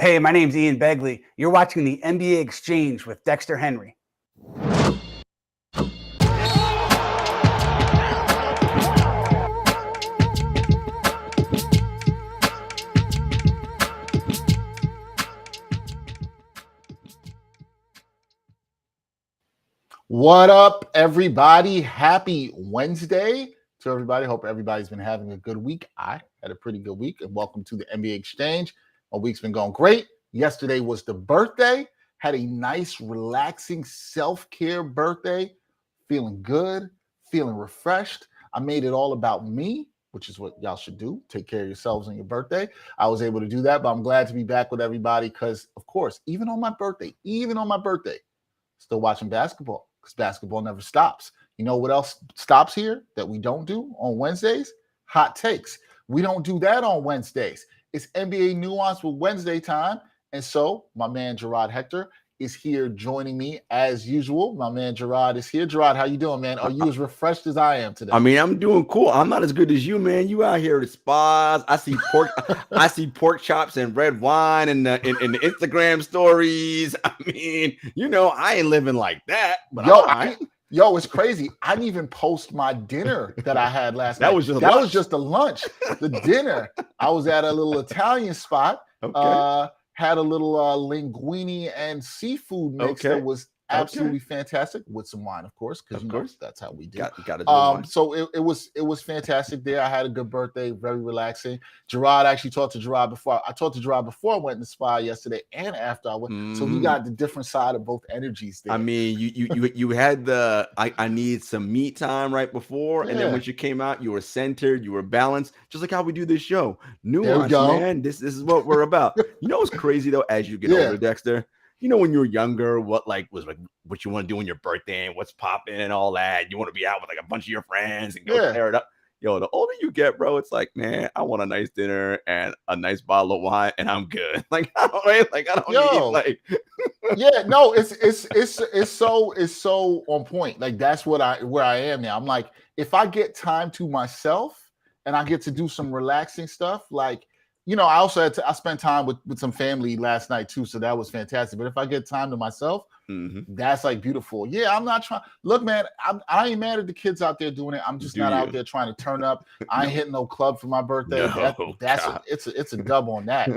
Hey, my name's Ian Begley. You're watching the NBA Exchange with Dexter Henry. What up, everybody? Happy Wednesday to everybody. Hope everybody's been having a good week. I had a pretty good week, and welcome to the NBA Exchange. My week's been going great. Yesterday was the birthday. Had a nice, relaxing self-care birthday. Feeling good, feeling refreshed. I made it all about me, which is what y'all should do. Take care of yourselves on your birthday. I was able to do that, but I'm glad to be back with everybody because, of course, even on my birthday, still watching basketball. Because basketball never stops. You know what else stops here that we don't do on Wednesdays? Hot takes. We don't do that on Wednesdays. It's NBA Nuance with Wednesday time. And so my man Jarod Hector is here joining me as usual. My man Jarod is here. Jarod, how you doing, man? Are you as refreshed as I am today? I mean, I'm doing cool. I'm not as good as you, man. You out here at the spas. I see pork chops and red wine in the Instagram stories. I mean, I ain't living like that. But it's crazy. I didn't even post my dinner that I had last night. That was just a lunch. The dinner. I was at a little Italian spot. Okay. Had a little linguine and seafood mix that was absolutely fantastic with some wine, of course, because that's how we do. Got to do wine. So it was fantastic there. I had a good birthday, very relaxing. Jarod, actually talked to Jarod before. I talked to Jarod before I went in the spa yesterday and after I went. So he got the different side of both energies there. I mean, you had I need some me time right before, and then once you came out, you were centered, you were balanced, just like how we do this show. Nuance, man. This is what we're about. You know what's crazy though? As you get older, Dexter. When you were younger, what you want to do on your birthday and what's popping and all that. You want to be out with like a bunch of your friends and go tear it up. The older you get, bro, it's like, man, I want a nice dinner and a nice bottle of wine, and I'm good. I don't it's so on point. Like that's where I am now. I'm like, if I get time to myself and I get to do some relaxing stuff, like. I also I spent time with some family last night too, so that was fantastic. But if I get time to myself, that's like beautiful. Yeah, I'm not trying. Look, man, I ain't mad at the kids out there doing it. I'm just not out there trying to turn up. I ain't hitting no club for my birthday. It's a dub on that.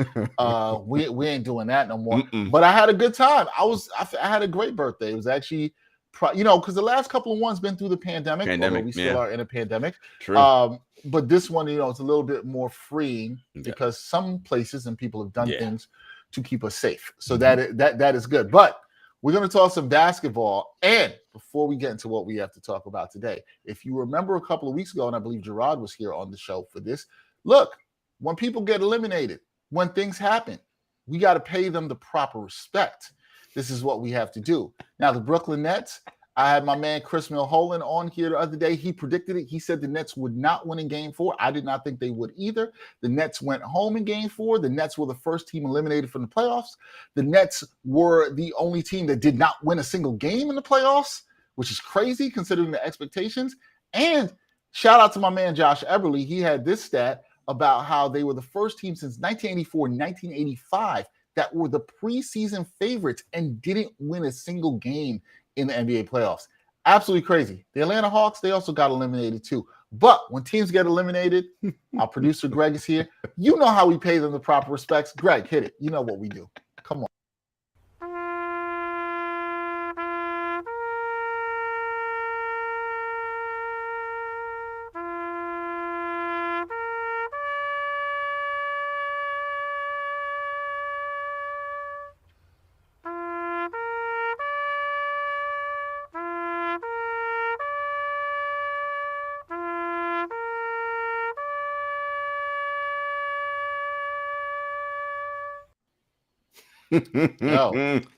We ain't doing that no more. But I had a good time. I had a great birthday. It was actually. Because the last couple of ones been through the pandemic although we still are in a pandemic. True. But this one, it's a little bit more freeing because some places and people have done things to keep us safe. So that is good. But we're going to talk some basketball. And before we get into what we have to talk about today, if you remember a couple of weeks ago, and I believe Jarod was here on the show for this, look, when people get eliminated, when things happen, we got to pay them the proper respect. This is what we have to do. Now, the Brooklyn Nets, I had my man Chris Milholland on here the other day. He predicted it. He said the Nets would not win in Game 4. I did not think they would either. The Nets went home in Game 4. The Nets were the first team eliminated from the playoffs. The Nets were the only team that did not win a single game in the playoffs, which is crazy considering the expectations. And shout out to my man Josh Eberle. He had this stat about how they were the first team since 1984 and 1985 that were the preseason favorites and didn't win a single game in the NBA playoffs. Absolutely crazy. The Atlanta Hawks, they also got eliminated too. But when teams get eliminated, our producer Greg is here. You know how we pay them the proper respects. Greg, hit it. You know what we do. Come on.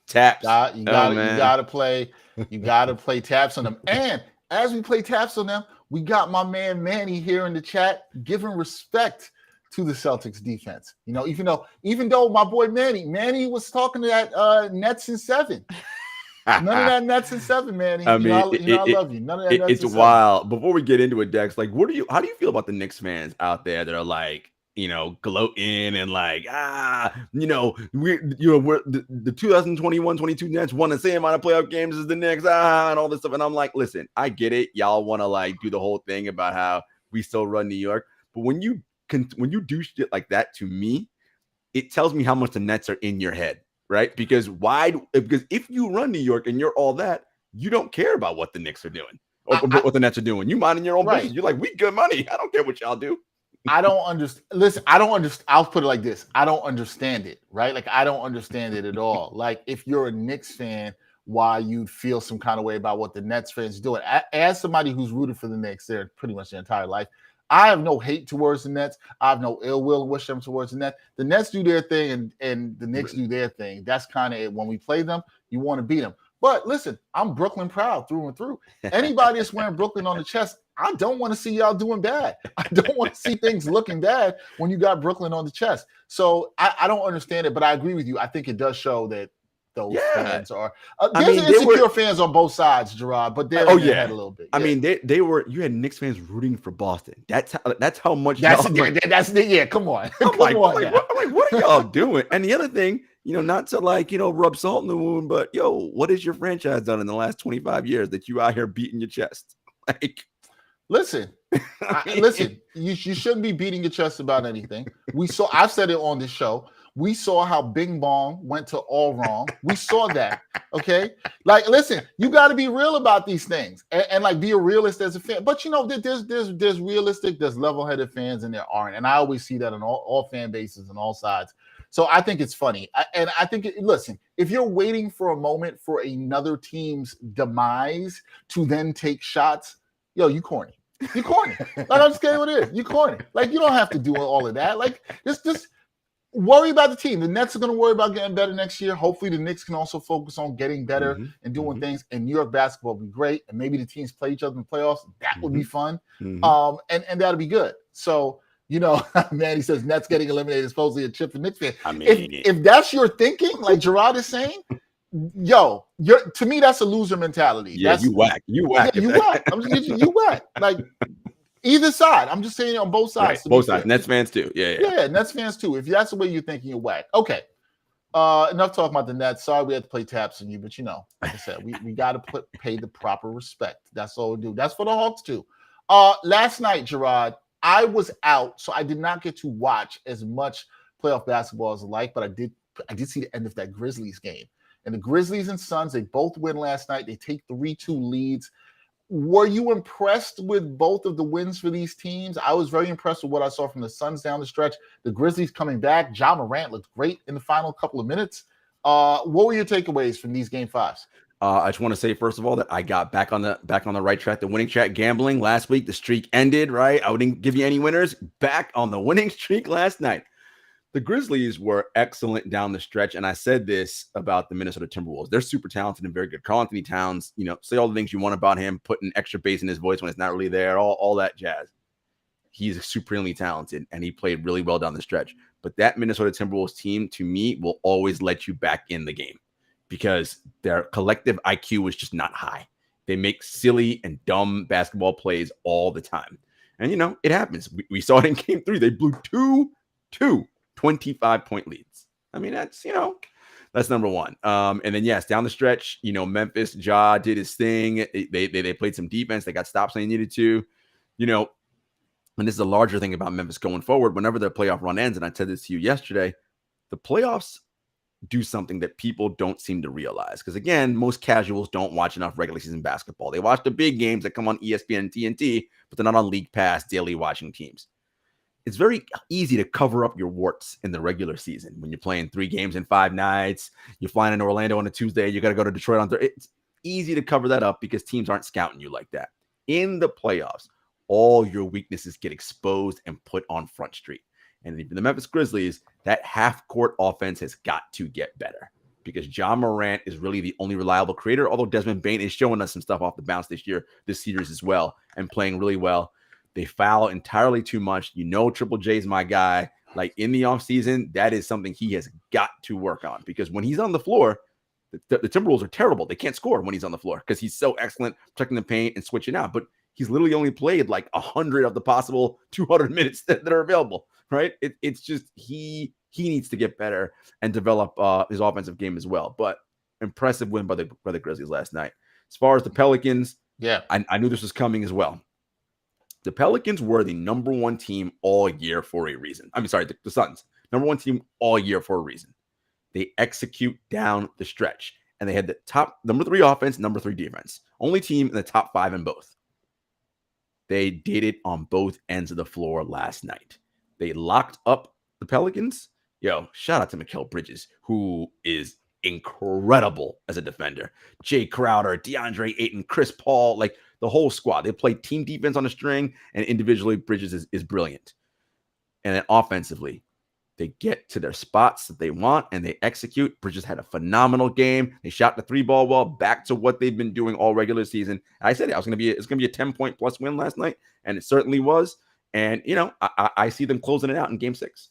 Taps. You gotta play taps on them. And as we play taps on them, we got my man Manny here in the chat giving respect to the Celtics defense. Even though my boy Manny was talking to that Nets in 7. None of that Nets in 7, Manny. I mean, I love you. None of that Nets it's in 7. wild. Before we get into it, Dex, how do you feel about the Knicks fans out there that are like, gloating and like, we're the 2021-22 Nets won the same amount of playoff games as the Knicks, and all this stuff. And I'm like, listen, I get it. Y'all want to like do the whole thing about how we still run New York. But when you do shit like that to me, it tells me how much the Nets are in your head, right? Because if you run New York and you're all that, you don't care about what the Knicks are doing or what the Nets are doing. You minding your own business. You're like, we good money. I don't care what y'all do. I don't understand. Listen, I don't understand. I'll put it like this. I don't understand it, right? Like, I don't understand it at all. Like, if you're a Knicks fan, why you'd feel some kind of way about what the Nets fans are doing. As somebody who's rooted for the Knicks their pretty much their entire life, I have no hate towards the Nets. I have no ill will and wish them towards the Nets. The Nets do their thing and the Knicks do their thing. That's kind of it. When we play them, you want to beat them. But listen, I'm Brooklyn proud through and through. Anybody that's wearing Brooklyn on the chest, I don't want to see y'all doing bad. I don't want to see things looking bad when you got Brooklyn on the chest. So I don't understand it, but I agree with you. I think it does show that those fans are there's insecure fans on both sides, Jarod, but they're in their head a little bit. I mean, you had Knicks fans rooting for Boston. That's how much come on. I'm like, what are y'all doing? And the other thing, not to rub salt in the wound, but what has your franchise done in the last 25 years that you out here beating your chest? Like, listen, you shouldn't be beating your chest about anything. I've said it on this show. We saw how Bing Bong went to all wrong. We saw that. Okay. Like, listen, you got to be real about these things and like be a realist as a fan. But there's realistic, there's level-headed fans and there aren't. And I always see that on all fan bases and all sides. So I think it's funny. I think, listen, if you're waiting for a moment for another team's demise to then take shots, you corny. You corny. Like, I'm just kidding what it is. You corny. Like, you don't have to do all of that. Like, just worry about the team. The Nets are going to worry about getting better next year. Hopefully the Knicks can also focus on getting better and doing things. And New York basketball will be great. And maybe the teams play each other in the playoffs. That would be fun. And that'll be good. So, man, he says Nets getting eliminated is supposedly a chip for Knicks fan. I mean, if that's your thinking, like Jarod is saying, to me, that's a loser mentality. Yeah, you whack. You whack. Yeah, you whack. I'm just you whack. Like, either side. I'm just saying on both sides. Right, both sides. Nets fans too. Yeah, Nets fans too. If that's the way you're thinking, you're whack. Okay. Enough talking about the Nets. Sorry we had to play taps on you, but like I said, we got to pay the proper respect. That's all we do. That's for the Hawks too. Last night, Jarod, I was out, so I did not get to watch as much playoff basketball as I like, but I did see the end of that Grizzlies game. And the Grizzlies and Suns, they both win last night. They take 3-2 leads. Were you impressed with both of the wins for these teams? I was very impressed with what I saw from the Suns down the stretch. The Grizzlies coming back. Ja Morant looked great in the final couple of minutes. What were your takeaways from these game fives? I just want to say, first of all, that I got back on the right track. The winning track gambling last week. The streak ended, right? I wouldn't give you any winners. Back on the winning streak last night. The Grizzlies were excellent down the stretch, and I said this about the Minnesota Timberwolves. They're super talented and very good. Karl Anthony-Towns, say all the things you want about him, putting extra bass in his voice when it's not really there, all that jazz. He's supremely talented, and he played really well down the stretch. But that Minnesota Timberwolves team, to me, will always let you back in the game because their collective IQ was just not high. They make silly and dumb basketball plays all the time. And, it happens. We saw it in Game 3. They blew two 25-point leads. I mean, that's number one. And then, yes, down the stretch, Memphis, Ja did his thing. They played some defense. They got stops when they needed to, and this is a larger thing about Memphis going forward. Whenever their playoff run ends, and I said this to you yesterday, the playoffs do something that people don't seem to realize. Because, again, most casuals don't watch enough regular season basketball. They watch the big games that come on ESPN and TNT, but they're not on League Pass daily watching teams. It's very easy to cover up your warts in the regular season when you're playing 3 games in 5 nights. You're flying into Orlando on a Tuesday. You got to go to Detroit on Thursday. It's easy to cover that up because teams aren't scouting you like that. In the playoffs, all your weaknesses get exposed and put on Front Street. And for the Memphis Grizzlies, that half-court offense has got to get better because Ja Morant is really the only reliable creator, although Desmond Bane is showing us some stuff off the bounce this series as well, and playing really well. They foul entirely too much. Triple J's my guy. Like in the offseason, that is something he has got to work on because when he's on the floor, the Timberwolves are terrible. They can't score when he's on the floor because he's so excellent protecting the paint and switching out. But He's literally only played like 100 of the possible 200 minutes that are available, right? It's just he needs to get better and develop his offensive game as well. But impressive win by the Grizzlies last night. As far as the Pelicans, I knew this was coming as well. The Pelicans were the number one team all year for a reason. I mean, sorry, the Suns, number one team all year for a reason. They execute down the stretch, and they had the top number 3 offense, number 3 defense. Only team in the top 5 in both. They did it on both ends of the floor last night. They locked up the Pelicans. Yo, shout out to Mikal Bridges, who is incredible as a defender. Jay Crowder, DeAndre Ayton, Chris Paul, like the whole squad. They play team defense on a string, and individually, Bridges is brilliant. And then offensively, they get to their spots that they want, and they execute. Bridges had a phenomenal game. They shot the 3-ball well, back to what they've been doing all regular season. I said it's going to be a 10-point plus win last night, and it certainly was. And, I see them closing it out in Game 6.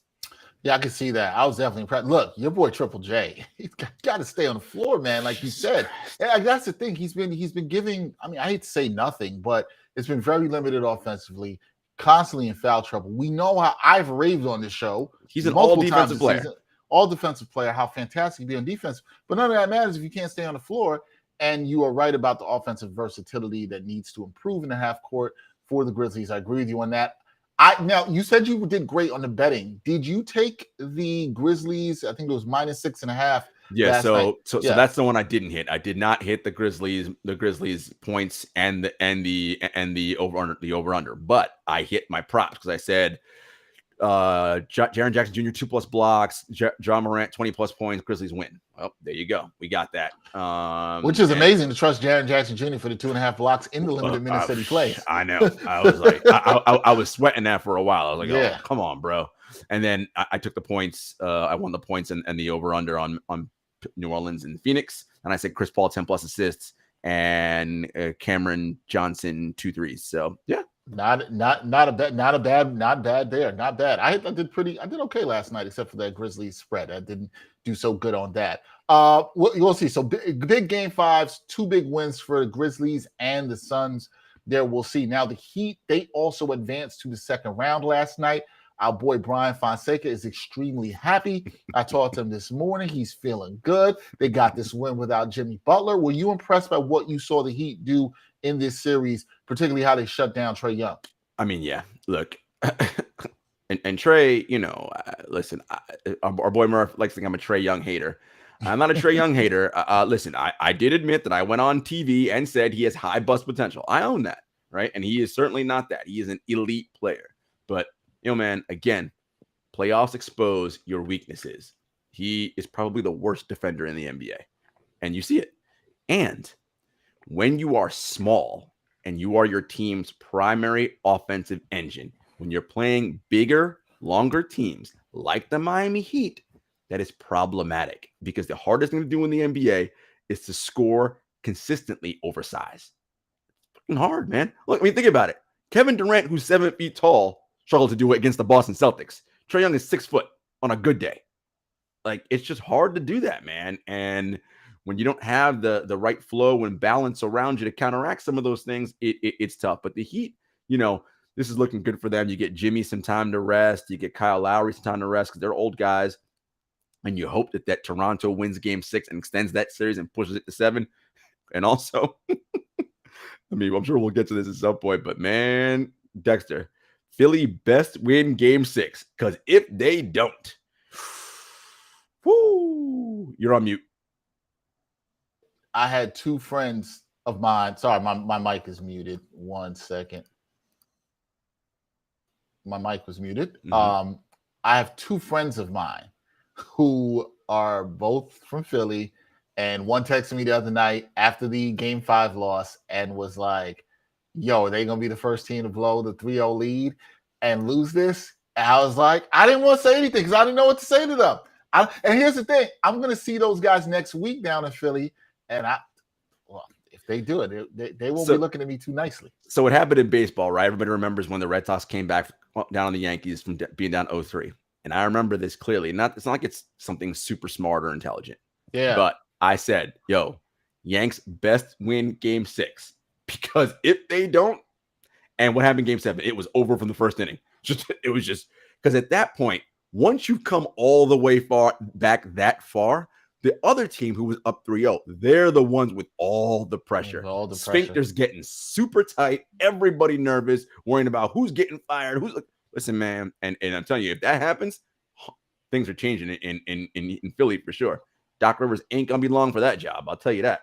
Yeah, I can see that. I was definitely impressed. Look, your boy Triple J, he's got to stay on the floor, man. Like you said, that's the thing. He's been giving. I mean, I hate to say nothing, but it's been very limited offensively, constantly in foul trouble. We know how I've raved on this show. He's an all defensive player, all defensive player. How fantastic he be on defense, but none of that matters if you can't stay on the floor. And you are right about the offensive versatility that needs to improve in the half court for the Grizzlies. I agree with you on that. Now, you said you did great on the betting. Did you take the Grizzlies? I think it was -6.5. Yeah, so that's the one I didn't hit. I did not hit the Grizzlies points and the over under, but I hit my props because I said Jaren Jackson Jr. 2+ blocks, Ja Morant 20+ points, Grizzlies win. Well, there you go. We got that. Which is amazing to trust Jaren Jackson Jr. for the 2.5 blocks in the limited minutes that he plays. I know. I was like, I was sweating that for a while. I was like, oh, come on, bro. And then I took the points. I won the points and the over under on New Orleans and Phoenix. And I said Chris Paul 10+ assists and Cameron Johnson 2 threes. So yeah. Not bad there. Not bad. I did okay last night, except for that Grizzlies spread. I didn't do so good on that. We'll see. So big game 5s, 2 big wins for the Grizzlies and the Suns. There we'll see. Now the Heat, they also advanced to the second round last night. Our boy Brian Fonseca is extremely happy. I talked to him this morning. He's feeling good. They got this win without Jimmy Butler. Were you impressed by what you saw the Heat do in this series, particularly how they shut down Trey Young? I mean, yeah, look, and Trey, listen, our boy Murph likes to think I'm a Trey Young hater. I'm not a Trey Young hater. Listen, I did admit that I went on TV and said he has high bust potential. I own that, right? And he is certainly not that. He is an elite player. But, man, again, playoffs expose your weaknesses. He is probably the worst defender in the NBA. And you see it. And when you are small and you are your team's primary offensive engine, when you're playing bigger, longer teams like the Miami Heat, that is problematic because the hardest thing to do in the NBA is to score consistently over size. It's fucking hard, man. Look, I mean, think about it. Kevin Durant, who's 7 feet tall, struggled to do it against the Boston Celtics. Trey Young is 6 foot on a good day. Like, it's just hard to do that, man. And when you don't have the right flow and balance around you to counteract some of those things, it's tough. But the Heat, this is looking good for them. You get Jimmy some time to rest. You get Kyle Lowry some time to rest because they're old guys. And you hope that Toronto wins Game 6 and extends that series and pushes it to 7. And also, I mean, I'm sure we'll get to this at some point, but man, Dexter, Philly best win Game 6. Because if they don't, whoo, you're on mute. I had 2 friends of mine. Sorry, my mic is muted. 1 second. My mic was muted. Mm-hmm. I have 2 friends of mine who are both from Philly, and one texted me the other night after the Game 5 loss and was like, yo, are they going to be the first team to blow the 3-0 lead and lose this? And I was like, I didn't want to say anything because I didn't know what to say to them. And here's the thing. I'm going to see those guys next week down in Philly, and if they do it, they won't be looking at me too nicely. So what happened in baseball, right? Everybody remembers when the Red Sox came back down on the Yankees from being down 0-3. And I remember this clearly. It's not like it's something super smart or intelligent. Yeah. But I said, yo, Yanks best win Game 6. Because if they don't, And what happened in Game 7? It was over from the first inning. It was just because at that point, once you've come all the way that far, the other team who was up 3-0, they're the ones with all the pressure. Sphincters getting super tight, everybody nervous, worrying about who's getting fired. Listen, man, and I'm telling you, if that happens, things are changing in Philly for sure. Doc Rivers ain't gonna be long for that job. I'll tell you that.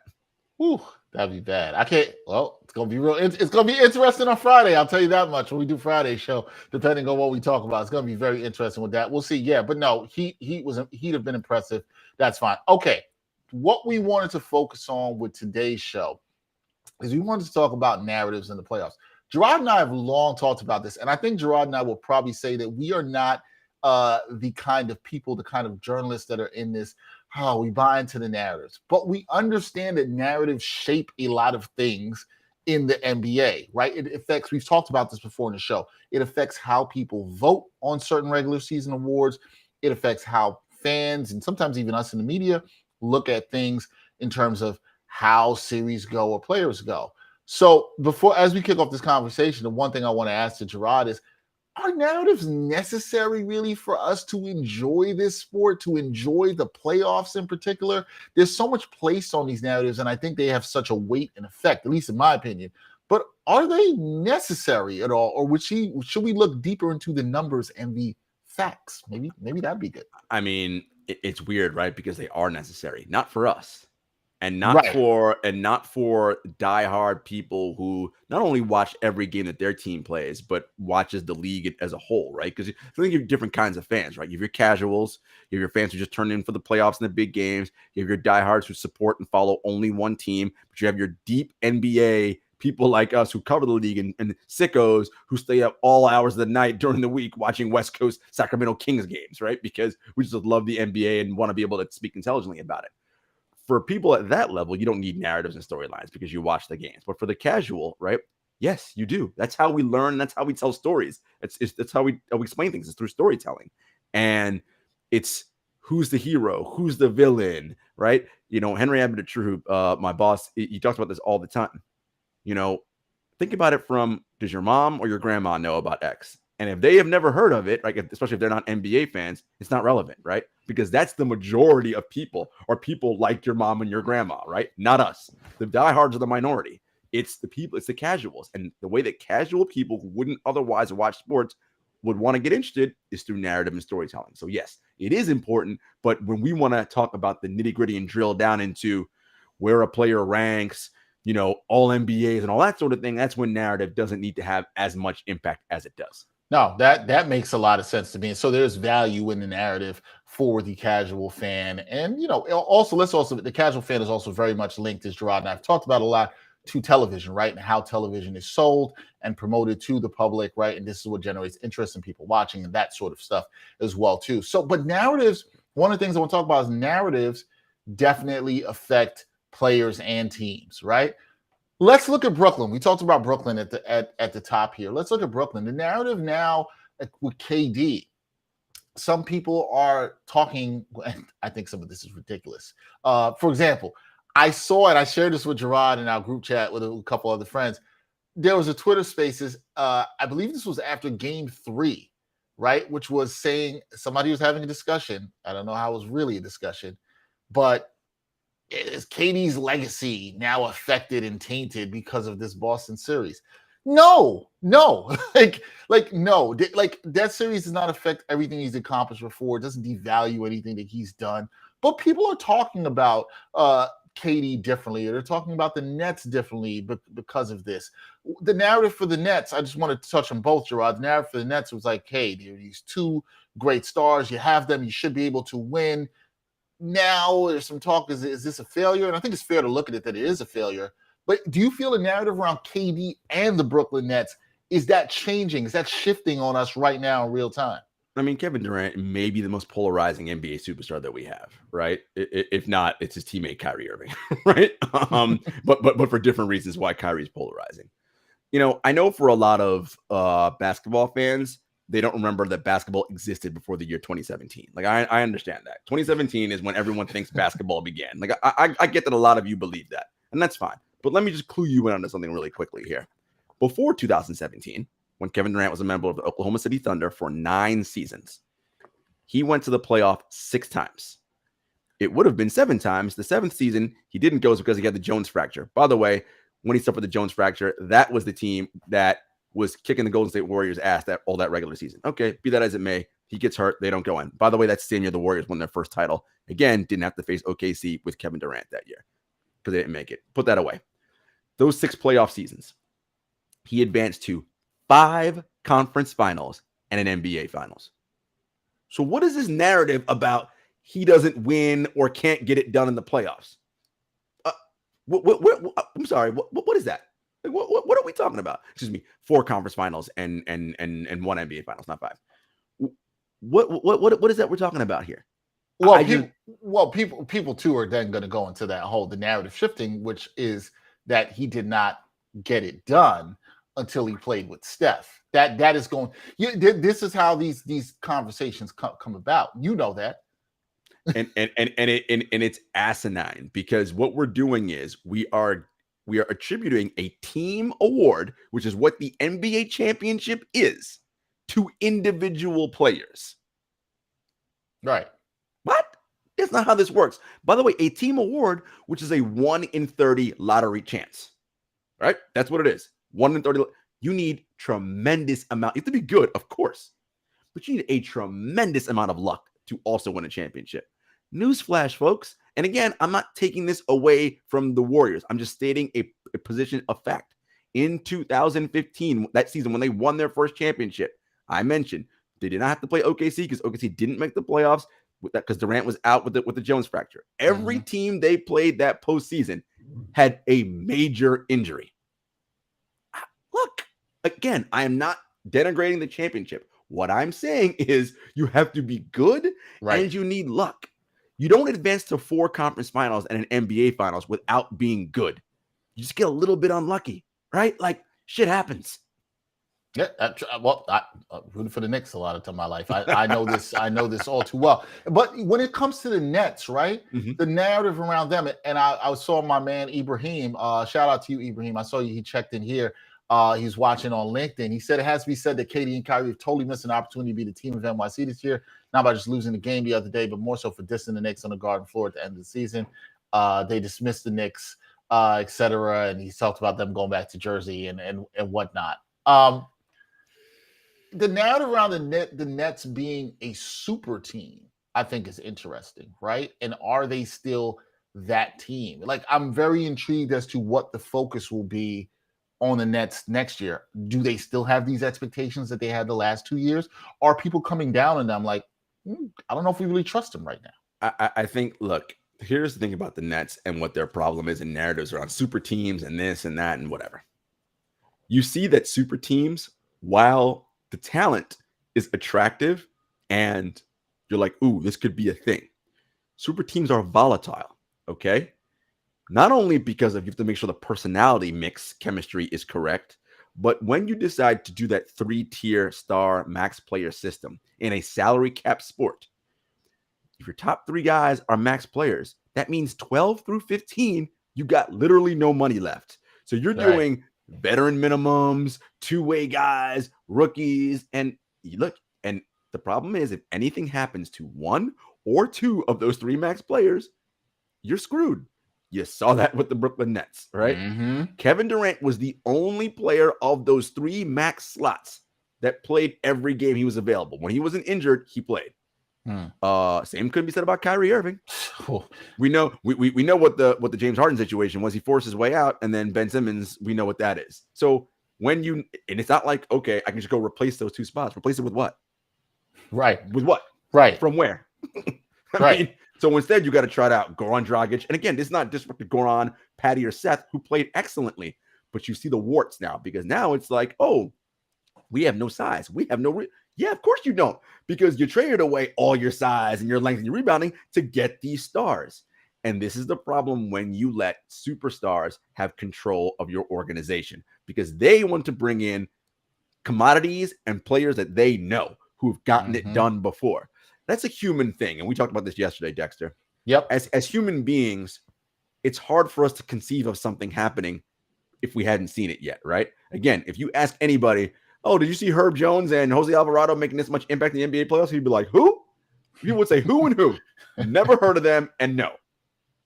Whew, that'd be bad. I can't. Well, it's gonna be real. It's gonna be interesting on Friday. I'll tell you that much when we do Friday's show. Depending on what we talk about, it's gonna be very interesting with that. We'll see. Yeah, but no, he'd have been impressive. That's fine. Okay, what we wanted to focus on with today's show is we wanted to talk about narratives in the playoffs. Jarod and I have long talked about this, and I think Jarod and I will probably say that we are not the kind of people, the kind of journalists that are in this. Oh, we buy into the narratives, but we understand that narratives shape a lot of things in the NBA, right? It affects, we've talked about this before in the show. It affects how people vote on certain regular season awards. It affects how fans and sometimes even us in the media look at things in terms of how series go or players go. So as we kick off this conversation, the one thing I want to ask to Jarod is, are narratives necessary really for us to enjoy this sport, to enjoy the playoffs in particular? There's so much placed on these narratives, and I think they have such a weight and effect, at least in my opinion. But are they necessary at all? Or should we look deeper into the numbers and the facts? Maybe that'd be good. I mean, it's weird, right? Because they are necessary, not for us. And not for diehard people who not only watch every game that their team plays, but watches the league as a whole, right? Because I think you have different kinds of fans, right? You have your casuals, you have your fans who just turn in for the playoffs and the big games, you have your diehards who support and follow only one team, but you have your deep NBA people like us who cover the league and sickos who stay up all hours of the night during the week watching West Coast Sacramento Kings games, right? Because we just love the NBA and want to be able to speak intelligently about it. For people at that level, you don't need narratives and storylines because you watch the games. But for the casual, right? Yes, you do. That's how we learn. That's how we tell stories. That's how we explain things. It's through storytelling. And it's who's the hero, who's the villain, right? Henry Abbott-True, my boss, he talks about this all the time. Think about it from, does your mom or your grandma know about X? And if they have never heard of it, right, especially if they're not NBA fans, it's not relevant, right? Because that's the majority of people, or people like your mom and your grandma, right? Not us. The diehards are the minority. It's the people, it's the casuals. And the way that casual people who wouldn't otherwise watch sports would want to get interested is through narrative and storytelling. So yes, it is important. But when we want to talk about the nitty gritty and drill down into where a player ranks, all NBAs and all that sort of thing, that's when narrative doesn't need to have as much impact as it does. No, that makes a lot of sense to me. And so there's value in the narrative for the casual fan. And, the casual fan is also very much linked, as Jarod and I've talked about a lot, to television, right? And how television is sold and promoted to the public, right? And this is what generates interest in people watching and that sort of stuff as well, too. So, but narratives, one of the things I want to talk about is narratives definitely affect players and teams, right? Let's look at Brooklyn. We talked about Brooklyn at the top here. Let's look at Brooklyn. The narrative now with KD. Some people are talking, I think some of this is ridiculous. For example, I saw it. I shared this with Jarod in our group chat with a couple other friends. There was a Twitter Spaces. I believe this was after Game 3, right? Which was saying somebody was having a discussion. I don't know how it was really a discussion, but is KD's legacy now affected and tainted because of this Boston series? No, no, no. That series does not affect everything he's accomplished before. It doesn't devalue anything that he's done. But people are talking about KD differently. They're talking about the Nets differently because of this. The narrative for the Nets, I just want to touch on both, Jarod. The narrative for the Nets was like, hey, there are these two great stars. You have them. You should be able to win. Now there's some talk, is this a failure? And I think it's fair to look at it that it is a failure. But do you feel the narrative around KD and the Brooklyn Nets, is that changing? Is that shifting on us right now in real time? I mean, Kevin Durant may be the most polarizing NBA superstar that we have, right? If not, it's his teammate Kyrie Irving, right? But for different reasons why Kyrie's polarizing. I know for a lot of basketball fans, they don't remember that basketball existed before the year 2017. I understand that. 2017 is when everyone thinks basketball began. I get that a lot of you believe that, and that's fine. But let me just clue you in on something really quickly here. before 2017, when Kevin Durant was a member of the Oklahoma City Thunder for 9 seasons, he went to the playoff 6 times. It would have been 7 times. The 7th season, he didn't go because he had the Jones fracture. By the way, when he suffered the Jones fracture, that was the team that was kicking the Golden State Warriors' ass all that regular season. Okay, be that as it may, he gets hurt. They don't go in. By the way, that's the same year the Warriors won their first title. Again, didn't have to face OKC with Kevin Durant that year because they didn't make it. Put that away. Those 6 playoff seasons, he advanced to 5 conference finals and an NBA finals. So what is this narrative about he doesn't win or can't get it done in the playoffs? I'm sorry. What is that? What are we talking about? Excuse me. 4 conference finals and 1 NBA finals, not 5. What is that we're talking about here? Well, people too are then going to go into the narrative shifting, which is that he did not get it done until he played with Steph. That is going. This is how these conversations come about. You know that. and it's asinine because what we're doing is we are attributing a team award, which is what the NBA championship is, to individual players. Right. What? That's not how this works. By the way, a team award, which is a 1 in 30 lottery chance. Right? That's what it is. 1 in 30. You need tremendous amount. You have to be good, of course, but you need a tremendous amount of luck to also win a championship. Newsflash, folks. And again, I'm not taking this away from the Warriors. I'm just stating a position of fact. In 2015, that season when they won their first championship, I mentioned they did not have to play OKC because OKC didn't make the playoffs because Durant was out with the Jones fracture. Every team they played that postseason had a major injury. Look, again, I am not denigrating the championship. What I'm saying is you have to be good and you need luck. You don't advance to 4 conference finals and an NBA finals without being good. You just get a little bit unlucky, right? Like shit happens. Yeah, I rooted for the Knicks a lot of time in my life. I know this. I know this all too well. But when it comes to the Nets, right, the narrative around them, and I saw my man Ibrahim. Shout out to you, Ibrahim. I saw you. He checked in here. He's watching on LinkedIn. He said it has to be said that KD and Kyrie have totally missed an opportunity to be the team of NYC this year. Not by just losing the game the other day, but more so for dissing the Knicks on the Garden floor at the end of the season. They dismissed the Knicks, etc. And he talked about them going back to Jersey and whatnot. The narrative around the Nets being a super team, I think, is interesting, right? And are they still that team? Like, I'm very intrigued as to what the focus will be on the Nets next year. Do they still have these expectations that they had the last 2 years? Are people coming down on them like, I don't know if we really trust them right now? I think, look, here's the thing about the Nets and what their problem is in narratives around super teams and this and that and whatever. You see that super teams, while the talent is attractive and you're like, ooh, this could be a thing. Super teams are volatile, okay? Not only because you have to make sure the personality mix chemistry is correct, but when you decide to do that 3-tier star max player system in a salary cap sport, if your top 3 guys are max players, that means 12 through 15, you got literally no money left. So you're doing veteran minimums, 2-way guys, rookies, and you look, and the problem is if anything happens to 1 or 2 of those 3 max players, you're screwed. You saw that with the Brooklyn Nets, right? Kevin Durant was the only player of those 3 max slots that played every game he was available. When he wasn't injured, he played. Same could be said about Kyrie Irving. We know we know what the James Harden situation was. He forced his way out, and then Ben Simmons, we know what that is. So when you, and it's not like, okay, I can just go replace those 2 spots. Replace it with what? Right. With what? Right. From where? I mean, so instead, you got to try it out Goran Dragic. And again, this is not disrespect to Goran, Patty, or Seth, who played excellently. But you see the warts now because now it's like, oh, we have no size. We have no. Yeah, of course you don't, because you traded away all your size and your length and your rebounding to get these stars. And this is the problem when you let superstars have control of your organization, because they want to bring in commodities and players that they know who've gotten it done before. That's a human thing. And we talked about this yesterday, Dexter. Yep. As human beings, it's hard for us to conceive of something happening if we hadn't seen it yet, right? Again, if you ask anybody, oh, did you see Herb Jones and Jose Alvarado making this much impact in the NBA playoffs? He'd be like, who? People would say who and who. Never heard of them, and no.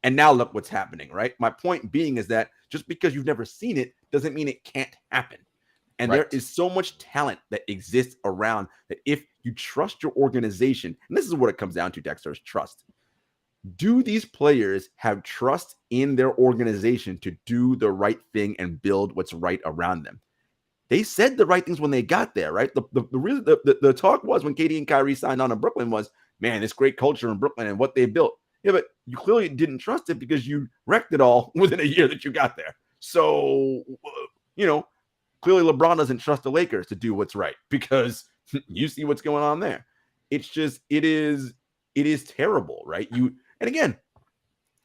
And now look what's happening, right? My point being is that just because you've never seen it doesn't mean it can't happen. And there is so much talent that exists around that if you trust your organization, and this is what it comes down to, Dexter, is trust. Do these players have trust in their organization to do the right thing and build what's right around them? They said the right things when they got there, right? The talk was when KD and Kyrie signed on in Brooklyn was, man, this great culture in Brooklyn and what they built. Yeah, but you clearly didn't trust it because you wrecked it all within a year that you got there. So, clearly LeBron doesn't trust the Lakers to do what's right because you see what's going on there. It's just, it is terrible, right? And again,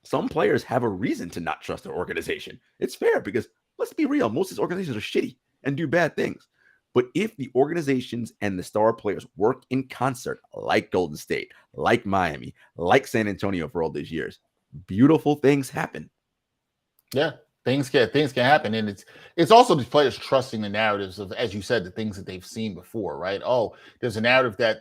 some players have a reason to not trust their organization. It's fair because let's be real. Most of these organizations are shitty and do bad things. But if the organizations and the star players work in concert, like Golden State, like Miami, like San Antonio for all these years, beautiful things happen. Yeah, things can happen. And it's also the players trusting the narratives of, as you said, the things that they've seen before, right? Oh, there's a narrative that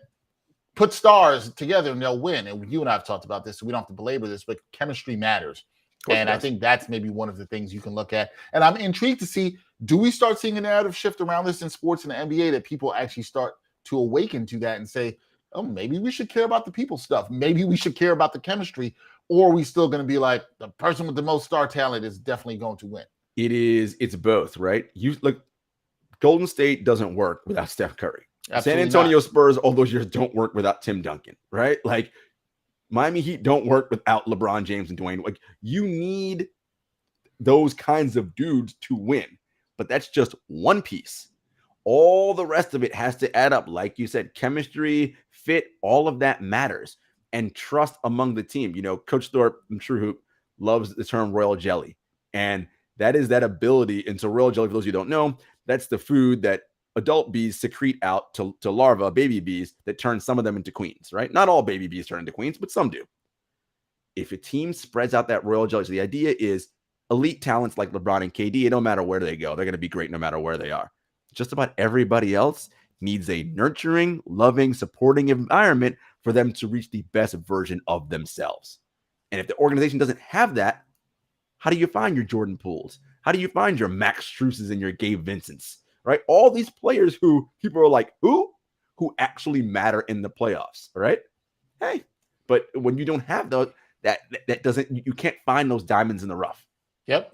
put stars together and they'll win. And you and I have talked about this, so we don't have to belabor this, but chemistry matters. And I think that's maybe one of the things you can look at. And I'm intrigued to see, do we start seeing a narrative shift around this in sports and the NBA that people actually start to awaken to that and say, oh, maybe we should care about the people stuff. Maybe we should care about the chemistry. Or are we still going to be like, the person with the most star talent is definitely going to win? It's both, right? You look, Golden State doesn't work without Steph Curry. Absolutely San Antonio not. Spurs all those years don't work without Tim Duncan, right? Like Miami Heat don't work without LeBron James and Dwayne. Like you need those kinds of dudes to win, but that's just one piece. All the rest of it has to add up. Like you said, chemistry, fit, all of that matters, and trust among the team. Coach Thorpe, I'm sure, who loves the term royal jelly, and that is that ability. And so royal jelly, for those of you who don't know, that's the food that adult bees secrete out to larvae, baby bees, that turn some of them into queens, right? Not all baby bees turn into queens, but some do. If a team spreads out that royal jelly, so the idea is elite talents like LeBron and KD, it don't matter where they go. They're going to be great no matter where they are. Just about everybody else needs a nurturing, loving, supporting environment for them to reach the best version of themselves. And if the organization doesn't have that, how do you find your Jordan Pooles? How do you find your Max Struses and your Gabe Vincents? Right? All these players who people are like, who actually matter in the playoffs, right? Hey, but when you don't have those, that doesn't, you can't find those diamonds in the rough. Yep.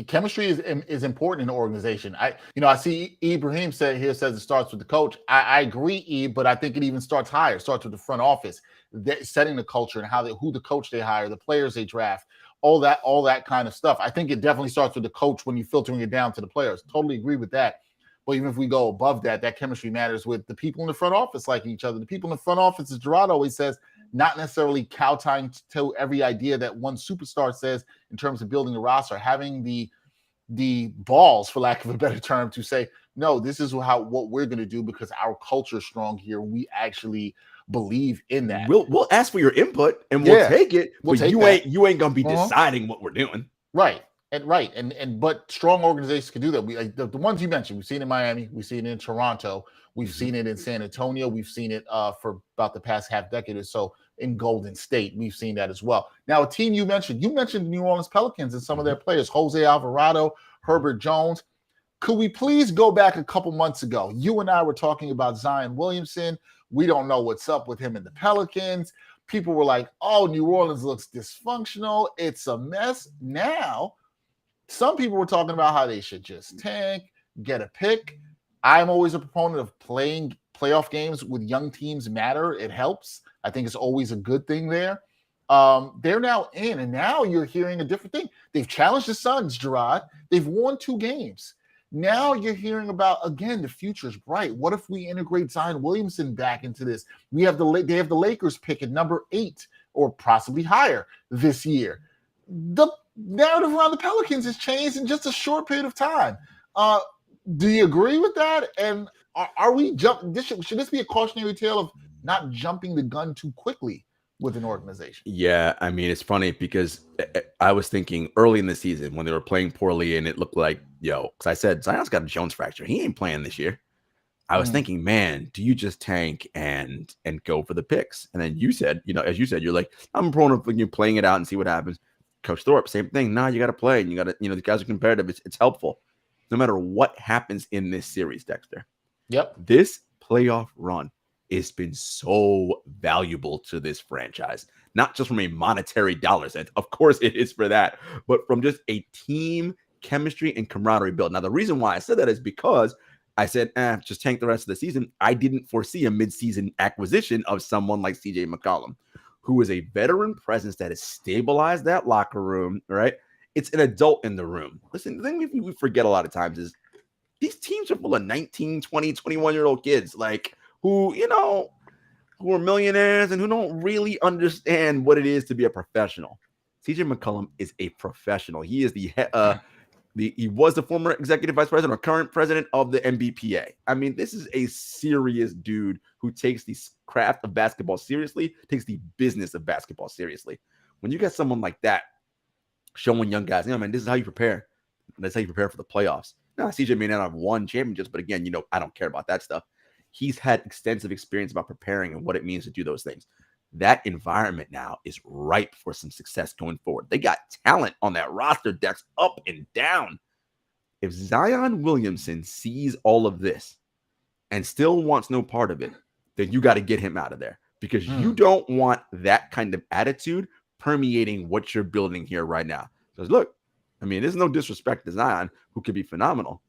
Chemistry is important in the organization. I see Ibrahim says it starts with the coach. I agree, E, but I think it even starts higher. It starts with the front office, setting the culture and who the coach they hire, the players they draft, all that kind of stuff. I think it definitely starts with the coach when you're filtering it down to the players. Totally agree with that. But even if we go above that, that chemistry matters with the people in the front office liking each other. The people in the front office, as Jarod always says, not necessarily kowtowing to every idea that one superstar says in terms of building a roster, having the balls, for lack of a better term, to say, no, this is what we're going to do because our culture is strong here. We actually believe in that. We'll ask for your input and we'll take it. But you ain't going to be deciding what we're doing. Right. But strong organizations can do that. We the ones you mentioned, we've seen it in Miami, we've seen it in Toronto, we've seen it in San Antonio, we've seen it for about the past half decade or so in Golden State. We've seen that as well. Now, a team you mentioned the New Orleans Pelicans and some of their players, Jose Alvarado, Herbert Jones. Could we please go back a couple months ago? You and I were talking about Zion Williamson. We don't know what's up with him and the Pelicans. People were like, oh, New Orleans looks dysfunctional. It's a mess. Now, some people were talking about how they should just tank, get a pick. I'm always a proponent of playing playoff games with young teams matter. It helps. I think it's always a good thing there. They're now in, and now you're hearing a different thing. They've challenged the Suns, Jarod. They've won 2 games. Now you're hearing about, again, the future's bright. What if we integrate Zion Williamson back into this? They have the Lakers pick at number 8 or possibly higher this year. The narrative around the Pelicans has changed in just a short period of time. Do you agree with that? And are we should this be a cautionary tale of not jumping the gun too quickly with an organization? Yeah, I mean, it's funny because I was thinking early in the season when they were playing poorly and it looked like because I said Zion's got a Jones fracture. He ain't playing this year. I was thinking, man, do you just tank and go for the picks? And then you said, as you said, you're like, I'm prone to playing it out and see what happens. Coach Thorpe, same thing. Nah, you got to play, and you got to, the guys are competitive. It's helpful, no matter what happens in this series, Dexter. Yep. This playoff run has been so valuable to this franchise, not just from a monetary dollar sense. Of course, it is for that, but from just a team chemistry and camaraderie build. Now, the reason why I said that is because I said, just tank the rest of the season. I didn't foresee a midseason acquisition of someone like CJ McCollum, who is a veteran presence that has stabilized that locker room, right? It's an adult in the room. Listen, the thing we forget a lot of times is these teams are full of 19, 20, 21-year-old kids, like who are millionaires and who don't really understand what it is to be a professional. CJ McCollum is a professional. He is he was the former executive vice president or current president of the NBPA. I mean, this is a serious dude who takes the craft of basketball seriously, takes the business of basketball seriously. When you got someone like that showing young guys, man, this is how you prepare. That's how you prepare for the playoffs. Now, CJ may not have won championships, but again, I don't care about that stuff. He's had extensive experience about preparing and what it means to do those things. That environment now is ripe for some success going forward. They got talent on that roster, Dex, up and down. If Zion Williamson sees all of this and still wants no part of it, then you got to get him out of there, because you don't want that kind of attitude permeating what you're building here right now. Because look, I mean, there's no disrespect to Zion, who could be phenomenal.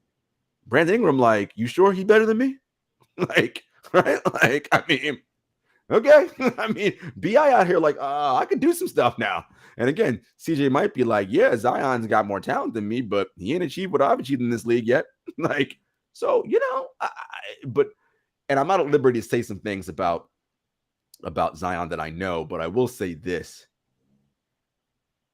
Brandon Ingram, like, you sure he's better than me? Like, right? Like, I mean, okay. I mean, B.I. out here like, I could do some stuff now. And again, CJ might be like, yeah, Zion's got more talent than me, but he ain't achieved what I've achieved in this league yet. Like, so, and I'm not at liberty to say some things about Zion that I know, but I will say this.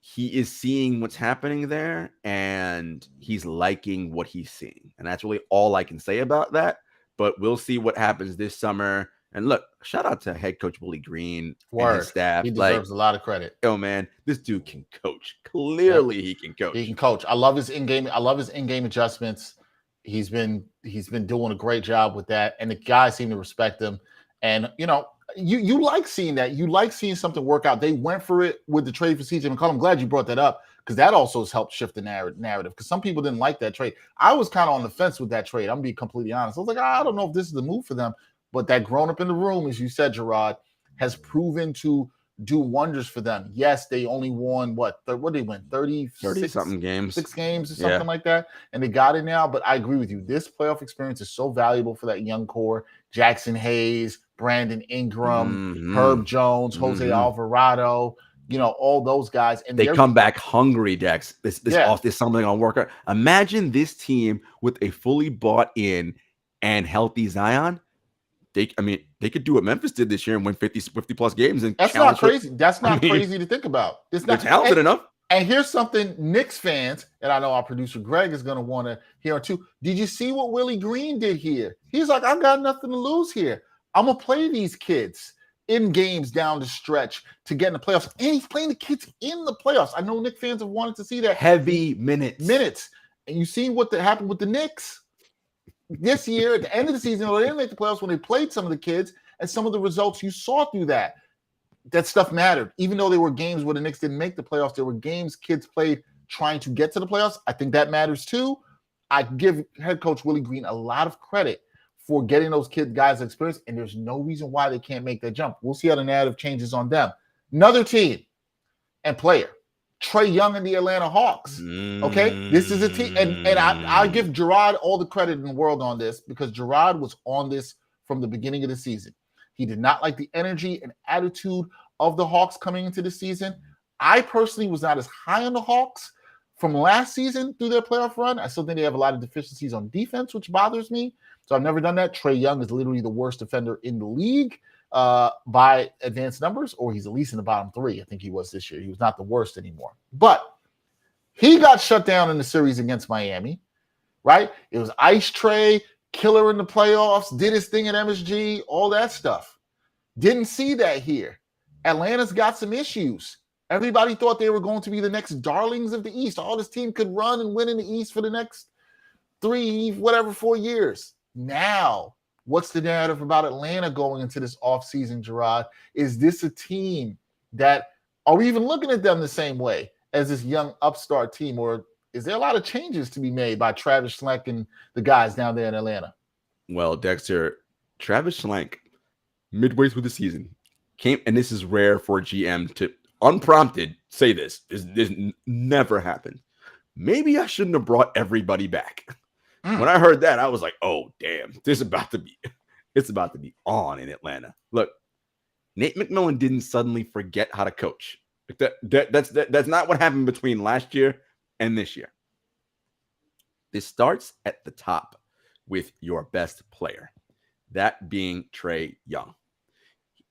He is seeing what's happening there, and he's liking what he's seeing. And that's really all I can say about that. But we'll see what happens this summer. And look, shout out to head coach Willie Green and his staff. He deserves a lot of credit. Oh man, this dude can coach. Clearly, he can coach. He can coach. I love his in-game adjustments. He's been doing a great job with that, and the guys seem to respect him. And you like seeing that. You like seeing something work out. They went for it with the trade for CJ McCollum. I'm glad you brought that up, because that also has helped shift the narrative. Because some people didn't like that trade. I was kind of on the fence with that trade. I'm gonna be completely honest. I was like, I don't know if this is the move for them. But that grown up in the room, as you said, Jarod, has proven to do wonders for them. Yes, they only won what did they win? 30 something games. 6 games or something like that. And they got it now. But I agree with you. This playoff experience is so valuable for that young core. Jackson Hayes, Brandon Ingram, Herb Jones, Jose Alvarado, all those guys. And they come back hungry, Dex. This something on work. Imagine this team with a fully bought in and healthy Zion. They could do what Memphis did this year and win 50 plus games. And that's not crazy. That's not crazy to think about. It's not talented enough. And here's something Knicks fans, and I know our producer Greg is going to want to hear too. Did you see what Willie Green did here? He's like, I got nothing to lose here. I'm going to play these kids in games down the stretch to get in the playoffs. And he's playing the kids in the playoffs. I know Knicks fans have wanted to see that. Heavy minutes. And you see what happened with the Knicks this year at the end of the season. They didn't make the playoffs when they played some of the kids, and some of the results you saw through that stuff mattered. Even though there were games where the Knicks didn't make the playoffs, there were games kids played trying to get to the playoffs. I think that matters too. I give head coach Willie Green a lot of credit for getting those guys experience, and there's no reason why they can't make that jump. We'll see how the narrative changes on them. Another team and player, Trey Young and the Atlanta Hawks. Okay, this is a team, and I give Jarod all the credit in the world on this, because Jarod was on this from the beginning of the season. He did not like the energy and attitude of the Hawks coming into the season. I personally was not as high on the Hawks from last season through their playoff run. I still think they have a lot of deficiencies on defense, which bothers me. So I've never done that. Trey Young is literally the worst defender in the league by advanced numbers, or he's at least in the bottom 3. I think he was this year. He was not the worst anymore. But he got shut down in the series against Miami, right? It was Ice Trey, killer in the playoffs, did his thing at MSG, all that stuff. Didn't see that here. Atlanta's got some issues. Everybody thought they were going to be the next darlings of the East. All this team could run and win in the East for the next 4 years. Now, what's the narrative about Atlanta going into this offseason, Jarod? Is this a team that, are we even looking at them the same way as this young upstart team, or is there a lot of changes to be made by Travis Schlenk and the guys down there in Atlanta? Well, Dexter, Travis Schlenk, midway through the season, came, and this is rare for a GM to unprompted say this. This never happened. Maybe I shouldn't have brought everybody back. When I heard that, I was like, oh, damn, it's about to be on in Atlanta. Look, Nate McMillan didn't suddenly forget how to coach. That's not what happened between last year and this year. This starts at the top with your best player, that being Trey Young.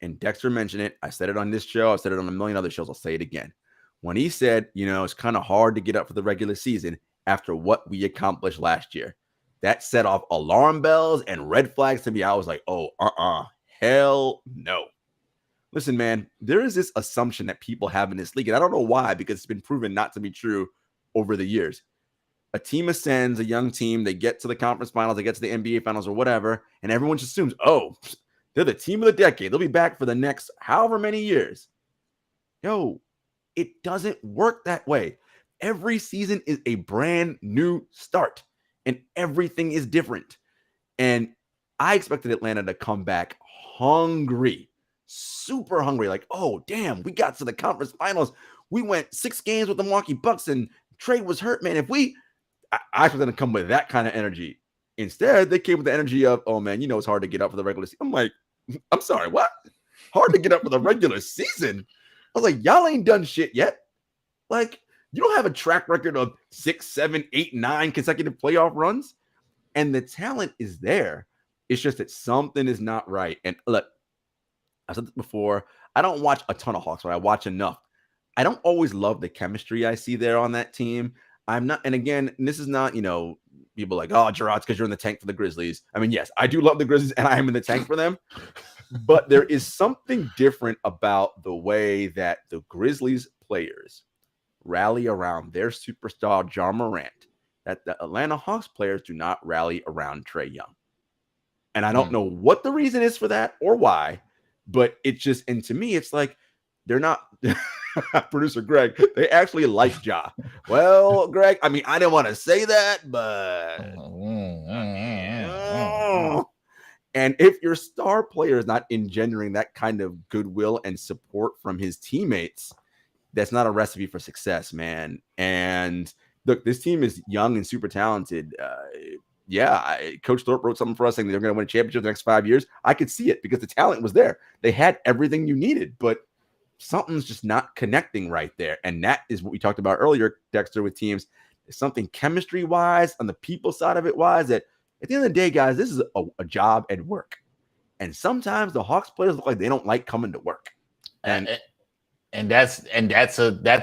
And Dexter mentioned it. I said it on this show. I've said it on a million other shows. I'll say it again. When he said, it's kind of hard to get up for the regular season after what we accomplished last year, that set off alarm bells and red flags to me. I was like, hell no. Listen, man, there is this assumption that people have in this league, and I don't know why, because it's been proven not to be true over the years. A team ascends, a young team, they get to the conference finals, they get to the NBA finals or whatever, and everyone just assumes, they're the team of the decade. They'll be back for the next however many years. It doesn't work that way. Every season is a brand new start, and everything is different. And I expected Atlanta to come back hungry, super hungry. Like, oh, damn, we got to the conference finals. We went 6 games with the Milwaukee Bucks, and Trey was hurt, man. I expected them to come with that kind of energy. Instead, they came with the energy of, oh, man, it's hard to get up for the regular season. I'm like, I'm sorry, what? Hard to get up for the regular season? I was like, y'all ain't done shit yet. Like, you don't have a track record of 6, 7, 8, 9 consecutive playoff runs. And the talent is there. It's just that something is not right. And look, I said this before, I don't watch a ton of Hawks, but I watch enough. I don't always love the chemistry I see there on that team. I'm not, and again, this is not, people like, oh, Jarod, because you're in the tank for the Grizzlies. I mean, yes, I do love the Grizzlies, and I am in the tank for them. But there is something different about the way that the Grizzlies players rally around their superstar, Ja Morant, that the Atlanta Hawks players do not rally around Trey Young. And I don't know what the reason is for that or why, but it just, and to me, it's like, they're not, producer Greg, they actually like Ja. Well, Greg, I mean, I didn't want to say that, but and if your star player is not engendering that kind of goodwill and support from his teammates, that's not a recipe for success, man. And look, this team is young and super talented. Coach Thorpe wrote something for us saying they're going to win a championship the next 5 years. I could see it because the talent was there. They had everything you needed, but something's just not connecting right there. And that is what we talked about earlier, Dexter, with teams. There's something chemistry-wise, on the people side of it wise, that at the end of the day, guys, this is a job and work. And sometimes the Hawks players look like they don't like coming to work. And that's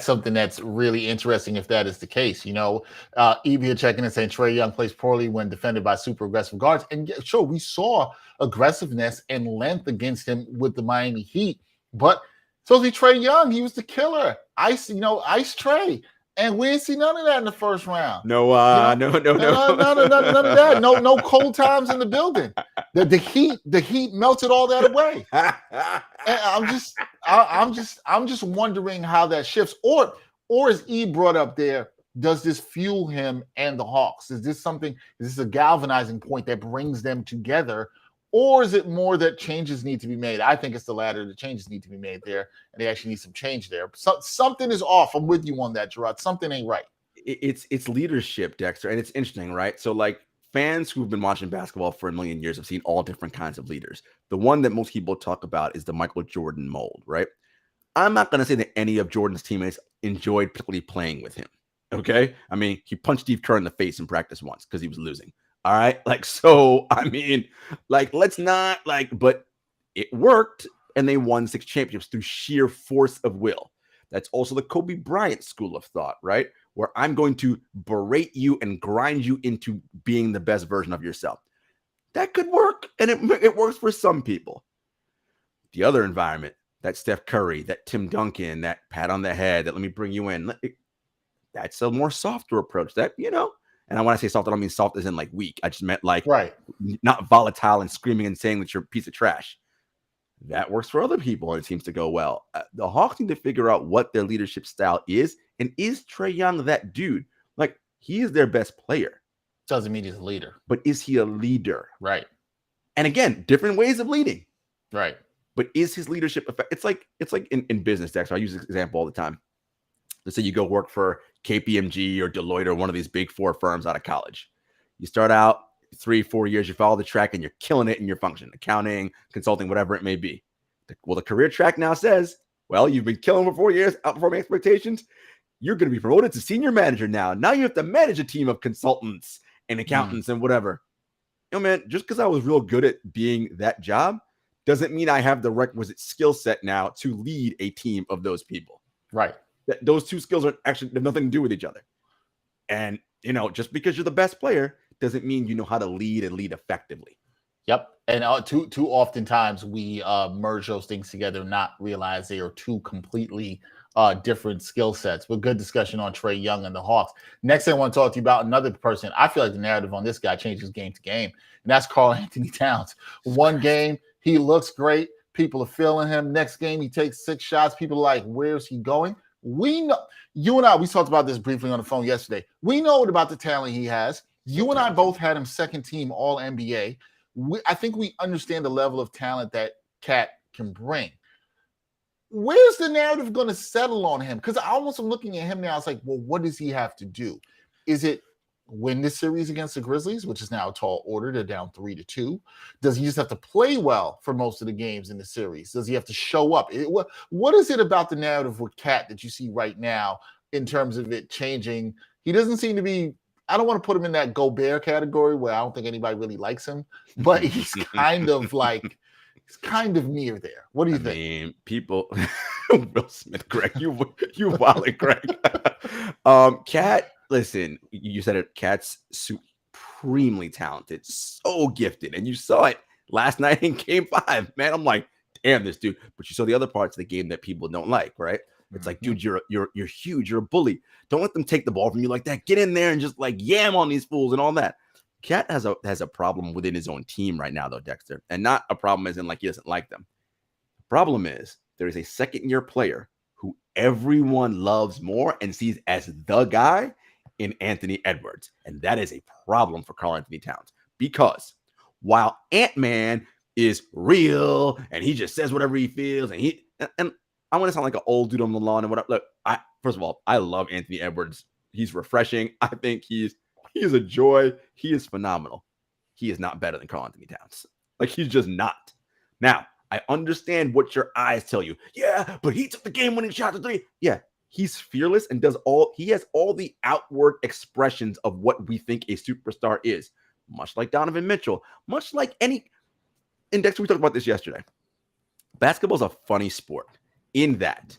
something that's really interesting if that is the case. Evie checking and saying Trey Young plays poorly when defended by super aggressive guards. And sure, we saw aggressiveness and length against him with the Miami Heat. But supposed to be Trey Young, he was the killer. Ice Trey. And we didn't see none of that in the first round. No. None of that. No cold times in the building. The heat melted all that away. And I'm just wondering how that shifts. Or as E brought up there, does this fuel him and the Hawks? Is this a galvanizing point that brings them together? Or is it more that changes need to be made? I think it's the latter. The changes need to be made there, and they actually need some change there. Something is off. I'm with you on that, Jarod. Something ain't right. It's leadership, Dexter, and it's interesting, right? So, like, fans who've been watching basketball for a million years have seen all different kinds of leaders. The one that most people talk about is the Michael Jordan mold, right? I'm not going to say that any of Jordan's teammates enjoyed particularly playing with him, okay? I mean, he punched Steve Kerr in the face in practice once because he was losing. All right. Let's not but it worked and they won 6 championships through sheer force of will. That's also the Kobe Bryant school of thought, right? Where I'm going to berate you and grind you into being the best version of yourself. That could work. And it works for some people. The other environment, that Steph Curry, that Tim Duncan, that pat on the head, that let me bring you in. That's a more softer approach that, And I want to say soft, I don't mean soft as in like weak. I just meant like not volatile and screaming and saying that you're a piece of trash. That works for other people and it seems to go well. The Hawks need to figure out what their leadership style is. And is Trey Young that dude? Like, he is their best player. Doesn't mean he's a leader. But is he a leader? Right. And again, different ways of leading. Right. But is his leadership effect? It's like in business, Dexter. I use this example all the time. Let's say you go work for KPMG or Deloitte or one of these big four firms out of college. You start out 3-4 years, you follow the track and you're killing it in your function, accounting, consulting, whatever it may be. Well, the career track now says, well, you've been killing for 4 years, outperforming expectations. You're going to be promoted to senior manager now. Now you have to manage a team of consultants and accountants and whatever. You know, man, just because I was real good at being that job doesn't mean I have the requisite skill set now to lead a team of those people. Right. Those two skills are actually have nothing to do with each other. And, you know, just because you're the best player doesn't mean you know how to lead and lead effectively. Yep. And too oftentimes we merge those things together, not realize they are two completely different skill sets. But good discussion on Trey Young and the Hawks. Next thing I want to talk to you about, another person. I feel like the narrative on this guy changes game to game, and that's Karl Anthony-Towns. One game, he looks great. People are feeling him. Next game, he takes 6 shots. People are like, where's he going? We know, you and I, we talked about this briefly on the phone yesterday. We know about the talent he has. You and I both had him second team all NBA. I think we understand the level of talent that Cat can bring. Where's the narrative going to settle on him? Because I almost am looking at him now. It's like, well, what does he have to do? Is it win this series against the Grizzlies, which is now a tall order? They're down 3-2. Does he just have to play well for most of the games in the series? Does he have to show up? What is it about the narrative with Cat that you see right now in terms of it changing? He doesn't seem to be, I don't want to put him in that Gobert category where I don't think anybody really likes him, but he's kind of like, he's kind of near there. What do you think? I mean, people, Will Smith, Greg, you wildin', Greg. Cat, listen, you said it, Cat's supremely talented, so gifted, and you saw it last night in Game 5. Man, I'm like, damn, this dude. But you saw the other parts of the game that people don't like, right? It's like, dude, you're huge, you're a bully. Don't let them take the ball from you like that. Get in there and just like yam on these fools and all that. Cat has a problem within his own team right now, though, Dexter, and not a problem as in like he doesn't like them. The problem is there is a second-year player who everyone loves more and sees as the guy in Anthony Edwards, and that is a problem for Karl Anthony-Towns, because while Ant-Man is real and he just says whatever he feels, and I want to sound like an old dude on the lawn and whatever. Look, first of all, I love Anthony Edwards. He's refreshing. I think he is a joy. He is phenomenal. He is not better than Karl Anthony-Towns. Like, he's just not. Now, I understand what your eyes tell you. Yeah, but he took the game-winning shot to 3. Yeah, he's fearless and he has all the outward expressions of what we think a superstar is. Much like Donovan Mitchell. Much like and Dexter, we talked about this yesterday. Basketball's a funny sport in that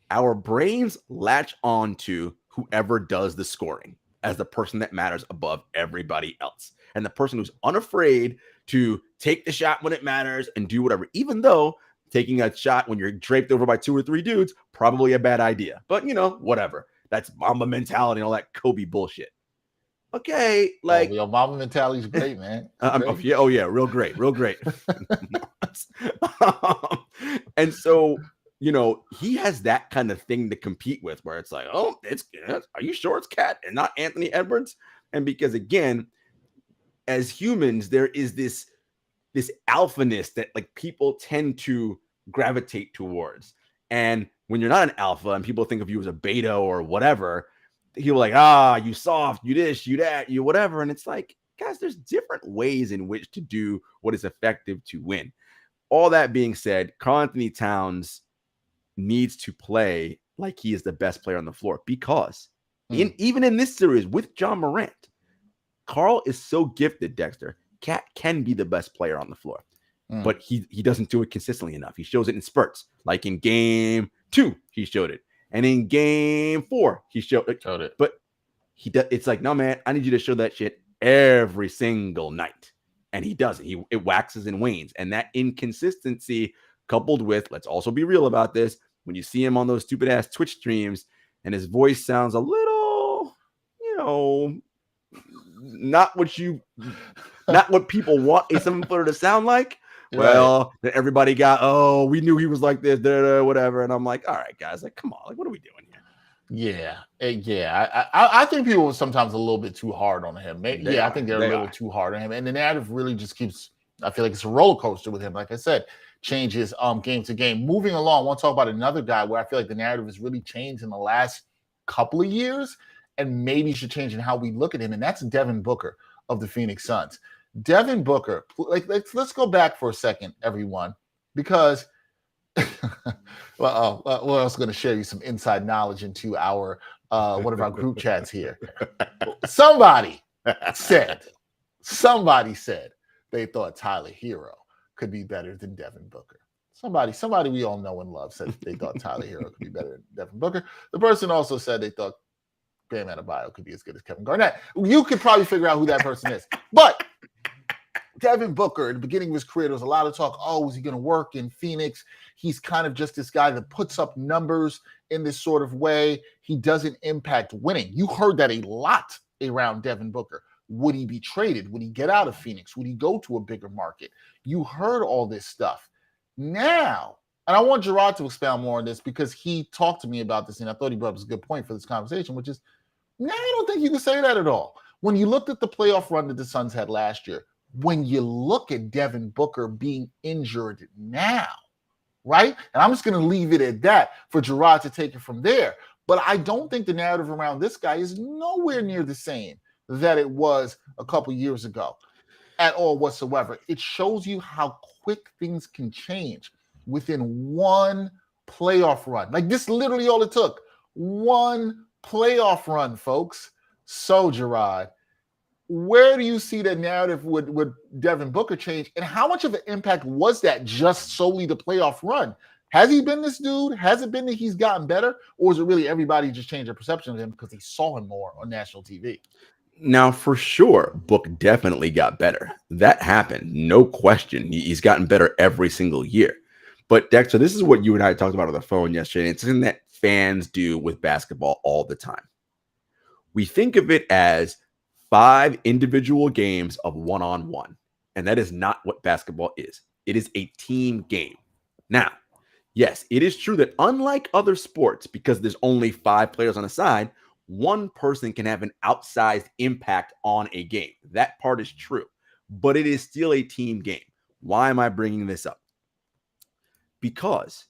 our brains latch on to whoever does the scoring as the person that matters above everybody else. And the person who's unafraid to take the shot when it matters and do whatever, even though taking a shot when you're draped over by 2 or 3 dudes, probably a bad idea. But, you know, whatever. That's Mamba mentality and all that Kobe bullshit. Okay, like... Yo, Mamba mentality is great, man. Yeah, real great. And so... you know, he has that kind of thing to compete with where it's like, oh, are you sure it's Cat and not Anthony Edwards? And because, again, as humans, there is this alphaness that like people tend to gravitate towards. And when you're not an alpha and people think of you as a beta or whatever, people are like, you soft, you this, you that, you whatever. And it's like, guys, there's different ways in which to do what is effective to win. All that being said, Karl Anthony-Towns needs to play like he is the best player on the floor, because even in this series with John Morant, Karl is so gifted, Dexter. Cat can be the best player on the floor, but he doesn't do it consistently enough. He shows it in spurts, like in Game 2, he showed it, and in Game 4, he showed it. But he does. It's like, no, man, I need you to show that shit every single night, and he doesn't. It waxes and wanes, and that inconsistency, coupled with, let's also be real about this, when you see him on those stupid ass Twitch streams and his voice sounds a little, not what people want a 7-footer to sound like. Well, then everybody got, we knew he was like this, whatever. And I'm like, all right, guys, like, come on, like, what are we doing here? I think people were sometimes a little bit too hard on him. I think they're a little too hard on him. And the narrative really just keeps, I feel like it's a roller coaster with him. Like I said, changes game to game. Moving along, I want to talk about another guy where I feel like the narrative has really changed in the last couple of years and maybe should change in how we look at him. And that's Devin Booker of the Phoenix Suns. Devin Booker, let's go back for a second, everyone, because we're also going to share you some inside knowledge into our one of our group chats here. Somebody said they thought Tyler Hero could be better than Devin Booker. Somebody we all know and love said they thought Tyler Hero could be better than Devin Booker. The person also said they thought Bam Adebayo could be as good as Kevin Garnett. You could probably figure out who that person is. But Devin Booker, at the beginning of his career, there was a lot of talk, is he going to work in Phoenix? He's kind of just this guy that puts up numbers in this sort of way. He doesn't impact winning. You heard that a lot around Devin Booker. Would he be traded? Would he get out of Phoenix? Would he go to a bigger market? You heard all this stuff. Now, and I want Jarod to expound more on this because he talked to me about this, and I thought he brought up a good point for this conversation, which is, I don't think you can say that at all. When you looked at the playoff run that the Suns had last year, when you look at Devin Booker being injured now, right? And I'm just going to leave it at that for Jarod to take it from there. But I don't think the narrative around this guy is nowhere near the same that it was a couple years ago at all whatsoever. It shows you how quick things can change within one playoff run. Like this literally all it took. One playoff run, folks. So, Jarod, where do you see the narrative would Devin Booker change? And how much of an impact was that just solely the playoff run? Has he been this dude? Has it been that he's gotten better? Or is it really everybody just changed their perception of him because they saw him more on national TV? Now, for sure, Book definitely got better. That happened. No question. He's gotten better every single year. But Dexter, this is what you and I talked about on the phone yesterday. It's something that fans do with basketball all the time. We think of it as 5 individual games of one-on-one. And that is not what basketball is. It is a team game. Now, yes, it is true that unlike other sports, because there's only 5 players on a side, one person can have an outsized impact on a game. That part is true. But it is still a team game. Why am I bringing this up? Because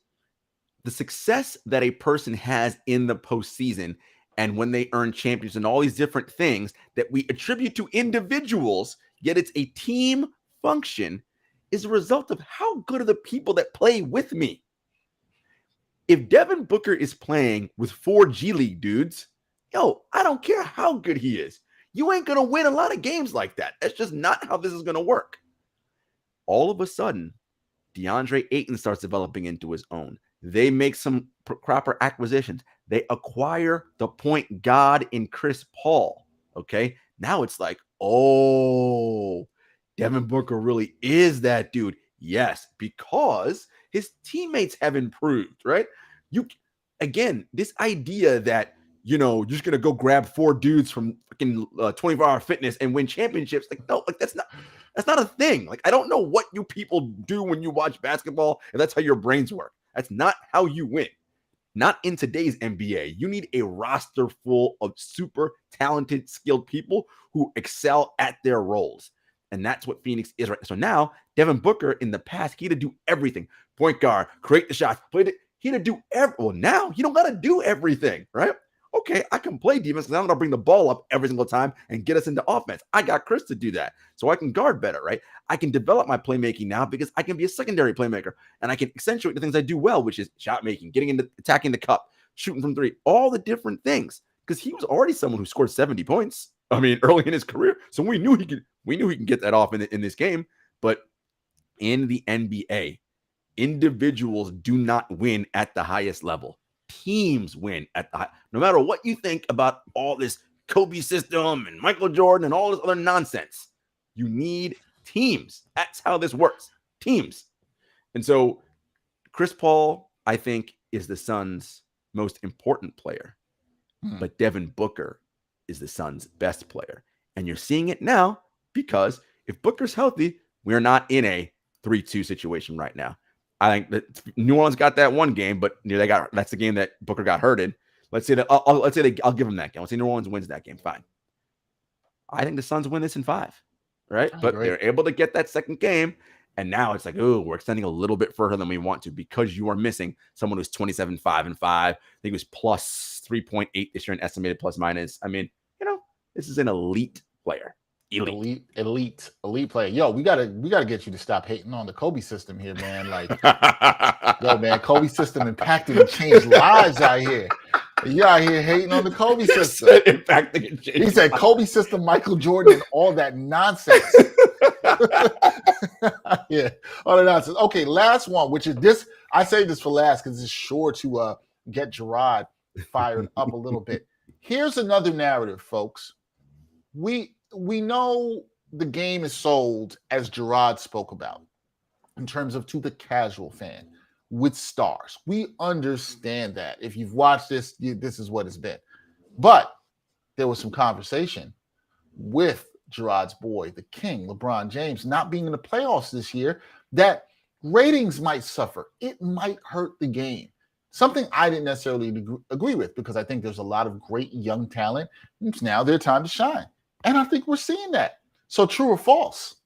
the success that a person has in the postseason and when they earn champions and all these different things that we attribute to individuals, yet it's a team function, is a result of how good are the people that play with me. If Devin Booker is playing with 4 G League dudes, I don't care how good he is. You ain't going to win a lot of games like that. That's just not how this is going to work. All of a sudden, DeAndre Ayton starts developing into his own. They make some proper acquisitions. They acquire the point guard in Chris Paul. Okay. Now it's like, Devin Booker really is that dude. Yes, because his teammates have improved, right? This idea that, you're just going to go grab 4 dudes from fucking 24-hour fitness and win championships. Like, no, like that's not a thing. Like, I don't know what you people do when you watch basketball and that's how your brains work. That's not how you win. Not in today's NBA. You need a roster full of super talented, skilled people who excel at their roles. And that's what Phoenix is right now. So now, Devin Booker in the past, he had to do everything. Point guard, create the shots, he had to do well, now you don't got to do everything, right? Okay, I can play defense because I'm going to bring the ball up every single time and get us into offense. I got Chris to do that. So I can guard better, right? I can develop my playmaking now because I can be a secondary playmaker and I can accentuate the things I do well, which is shot making, getting into attacking the cup, shooting from 3, all the different things. Because he was already someone who scored 70 points. Early in his career. So we knew he can get that off in this game. But in the NBA, individuals do not win at the highest level. Teams win at the high. No matter what you think about all this Kobe system and Michael Jordan and all this other nonsense, you need teams. That's how this works. Teams. And so Chris Paul, I think, is the Suns' most important player. But Devin Booker is the Suns' best player. And you're seeing it now because if Booker's healthy, we're not in a 3-2 situation right now. I think that New Orleans got that one game, but that's the game that Booker got hurt in. Let's say that I'll give them that game. Let's say New Orleans wins that game. Fine. I think the Suns win this in 5, right? But they're able to get that second game, and now it's like, oh, we're extending a little bit further than we want to because you are missing someone who's 27-5-5. I think it was plus 3.8 this year in estimated plus minus. I mean, this is an elite player. Elite player. Yo, we gotta get you to stop hating on the Kobe system here, man. Like, yo, man, Kobe system impacted and changed lives out here. You out here hating on the Kobe system. Impacting and changed. He said Kobe system, Michael Jordan, and all that nonsense. Yeah, all the nonsense. Okay, last one, which is this. I say this for last because it's sure to get Jarod fired up a little bit. Here's another narrative, folks. We know the game is sold, as Jarod spoke about, in terms of to the casual fan with stars. We understand that. If you've watched this, this is what it's been. But there was some conversation with Jarod's boy, the king, LeBron James, not being in the playoffs this year, that ratings might suffer. It might hurt the game. Something I didn't necessarily agree with because I think there's a lot of great young talent. It's now their time to shine. And I think we're seeing that. So true or false?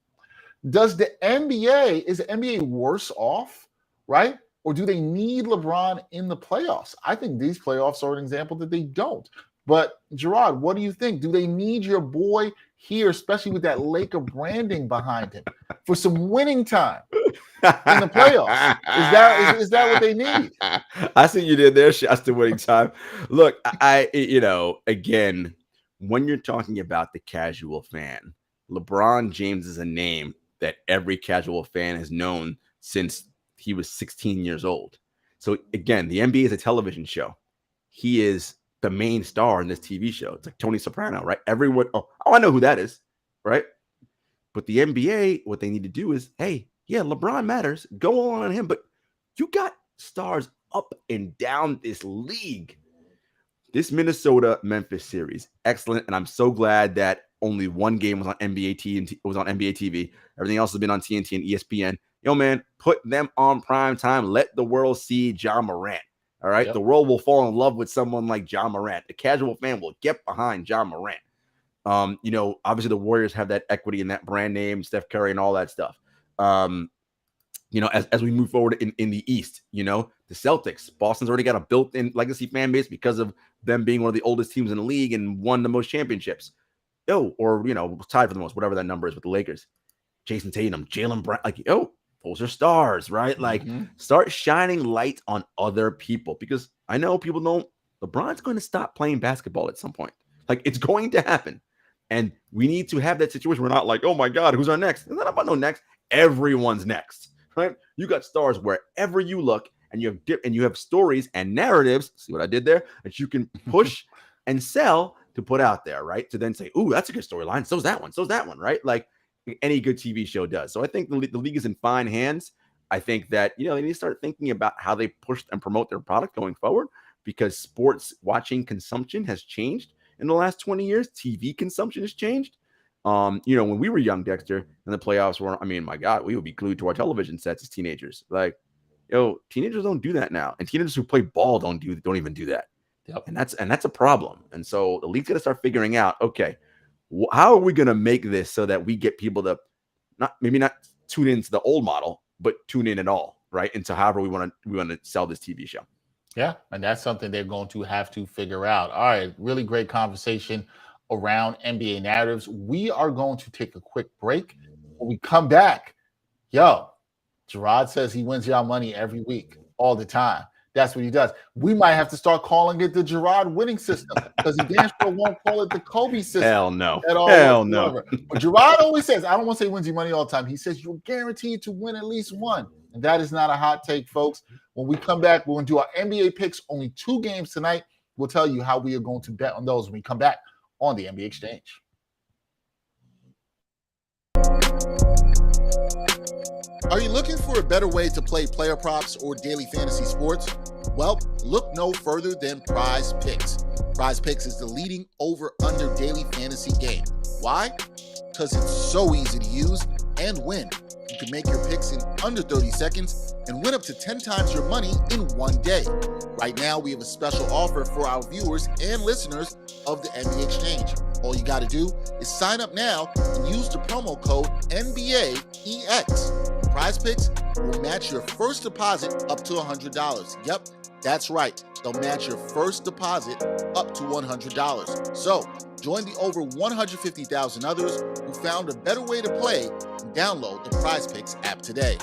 Is the NBA worse off, right? Or do they need LeBron in the playoffs? I think these playoffs are an example that they don't. But Jarod, what do you think? Do they need your boy here, especially with that Laker branding behind him, for some winning time in the playoffs? Is that what they need? I see you did there. Shots to winning time. Look, again, when you're talking about the casual fan, LeBron James is a name that every casual fan has known since he was 16 years old. So again, the NBA is a television show. He is the main star in this TV show. It's like Tony Soprano, right? Everyone, I know who that is, right? But the NBA, what they need to do is, hey, yeah, LeBron matters. Go on him, but you got stars up and down this league. This Minnesota-Memphis series, excellent, and I'm so glad that only one game was on NBA TV. Everything else has been on TNT and ESPN. Yo, man, put them on prime time. Let the world see Ja Morant. All right, The world will fall in love with someone like Ja Morant. The casual fan will get behind Ja Morant. Obviously the Warriors have that equity in that brand name, Steph Curry, and all that stuff. As we move forward in the East, the Celtics, Boston's already got a built-in legacy fan base because of them being one of the oldest teams in the league and won the most championships. Tied for the most, whatever that number is with the Lakers. Jason Tatum, Jaylen Brown, those are stars, right? Like, start shining light on other people because I know people don't. LeBron's going to stop playing basketball at some point. Like, it's going to happen. And we need to have that situation. We're not like, oh my God, who's our next? It's not about no next. Everyone's next, right? You got stars wherever you look, and you have stories and narratives. See what I did there? That you can push and sell to put out there, right? To then say, ooh, that's a good storyline. So's that one, right? Like any good TV show does. So I think the league is in fine hands. I think that, they need to start thinking about how they push and promote their product going forward because sports watching consumption has changed in the last 20 years. TV consumption has changed. When we were young, Dexter, and the playoffs were, my God, we would be glued to our television sets as teenagers. Like, teenagers don't do that now. And teenagers who play ball don't even do that. Yep. And that's a problem. And so the league's got to start figuring out, okay, how are we going to make this so that we get people to not tune into the old model, but tune in at all, right? Into however we want to sell this TV show. Yeah, and that's something they're going to have to figure out. All right, really great conversation around NBA narratives. We are going to take a quick break. When we come back, Jarod says he wins y'all money every week, all the time. That's what he does. We might have to start calling it the Jarod winning system because he damn sure won't call it the Kobe system. Hell no. At all. Hell no. But Jarod always says, I don't want to say wins you money all the time. He says you're guaranteed to win at least one. And that is not a hot take, folks. When we come back, we're going to do our NBA picks. Only 2 games tonight. We'll tell you how we are going to bet on those when we come back on the NBA Exchange. Are you looking for a better way to play player props or daily fantasy sports? Well, look no further than Prize Picks. Prize Picks is the leading over-under daily fantasy game. Why? Because it's so easy to use and win. You can make your picks in under 30 seconds and win up to 10 times your money in one day. Right now, we have a special offer for our viewers and listeners of the NBA Exchange. All you got to do is sign up now and use the promo code NBAEX. PrizePicks will match your first deposit up to $100. Yep, that's right. They'll match your first deposit up to $100. So, join the over 150,000 others who found a better way to play and download the PrizePicks app today.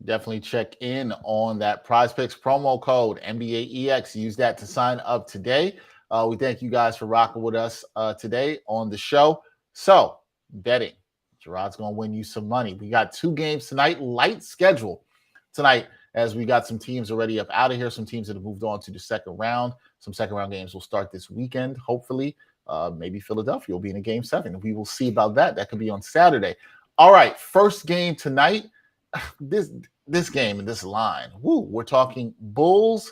Definitely check in on that PrizePicks promo code NBAEX. Use that to sign up today. We thank you guys for rocking with us today on the show. So, betting. Jarod's going to win you some money. We got 2 games tonight, light schedule tonight, as we got some teams already up out of here, some teams that have moved on to the second round. Some second round games will start this weekend, hopefully. Maybe Philadelphia will be in a game 7. We will see about that. That could be on Saturday. All right, first game tonight. This game and this line. We're talking Bulls,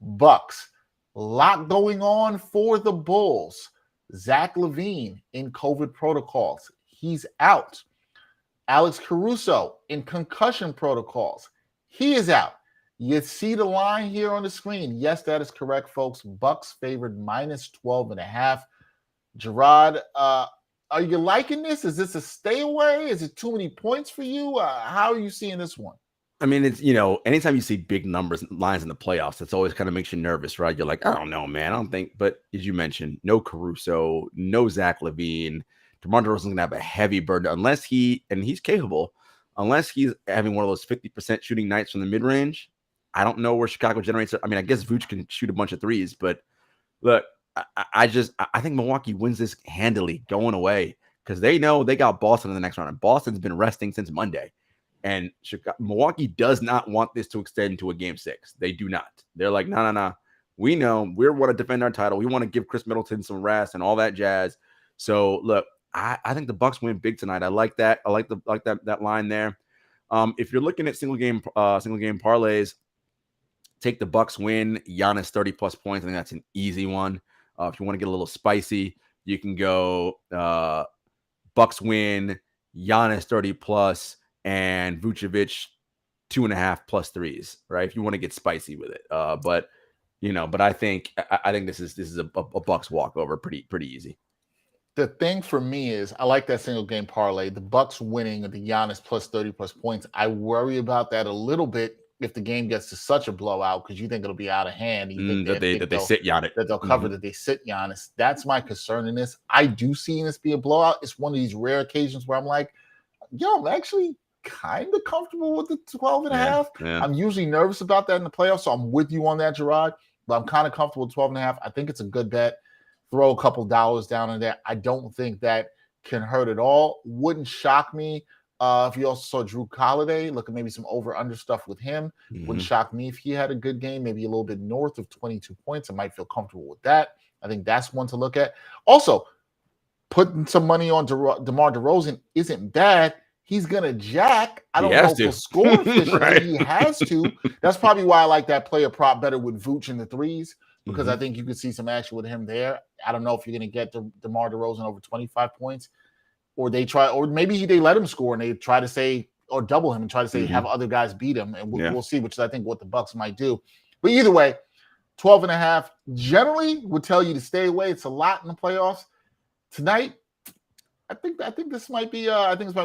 Bucks. A lot going on for the Bulls. Zach LaVine in COVID protocols. He's out. Alex Caruso in concussion protocols. He is out. You see the line here on the screen. Yes, that is correct, folks. Bucks favored -12.5. Jarod, are you liking this? Is this a stay away? Is it too many points for you? How are you seeing this one? I mean, it's, anytime you see big numbers, lines in the playoffs, it's always kind of makes you nervous, right? You're like, I don't know, man. I don't think, but as you mentioned, no Caruso, no Zach LaVine. DeMar DeRozan's going to have a heavy burden unless he's capable, unless he's having one of those 50% shooting nights from the mid-range. I don't know where Chicago generates it. I mean, I guess Vooch can shoot a bunch of threes, but look, I think Milwaukee wins this handily going away because they know they got Boston in the next round, and Boston's been resting since Monday. And Milwaukee does not want this to extend to a game 6. They do not. They're like, no. We know we want to defend our title. We want to give Chris Middleton some rest and all that jazz. So look, I think the Bucks win big tonight. I like that. I like that line there. If you're looking at single game parlays, take the Bucks win. Giannis 30+ points. I think that's an easy one. If you want to get a little spicy, you can go Bucks win, Giannis 30+, and Vucevic 2.5+ threes. Right? If you want to get spicy with it, but I think this is a Bucks walkover, pretty easy. The thing for me is I like that single game parlay. The Bucks winning the Giannis plus 30+ points. I worry about that a little bit if the game gets to such a blowout because you think it'll be out of hand. You think that they sit Giannis. That they'll cover, that they sit Giannis. That's my concern in this. I do see this be a blowout. It's one of these rare occasions where I'm like, I'm actually kind of comfortable with the 12.5. Yeah. I'm usually nervous about that in the playoffs, so I'm with you on that, Jarod. But I'm kind of comfortable with 12.5. I think it's a good bet. Throw a couple dollars down in there. I don't think that can hurt at all. Wouldn't shock me if you also saw Drew Holiday. Look at maybe some over-under stuff with him. Wouldn't shock me if he had a good game, maybe a little bit north of 22 points. I might feel comfortable with that. I think that's one to look at. Also, putting some money on DeMar DeRozan isn't bad. He's going to jack. I don't know if he'll score efficiently. Right. He has to. That's probably why I like that player prop better with Vooch in the threes, because I think you could see some action with him there. I don't know if you're going to get DeMar DeRozan over 25 points, or maybe they let him score and they try to say, or double him and try to say, have other guys beat him. And we'll see, which is, I think, what the Bucks might do. But either way, 12.5 generally would tell you to stay away. It's a lot in the playoffs. Tonight, I think this might be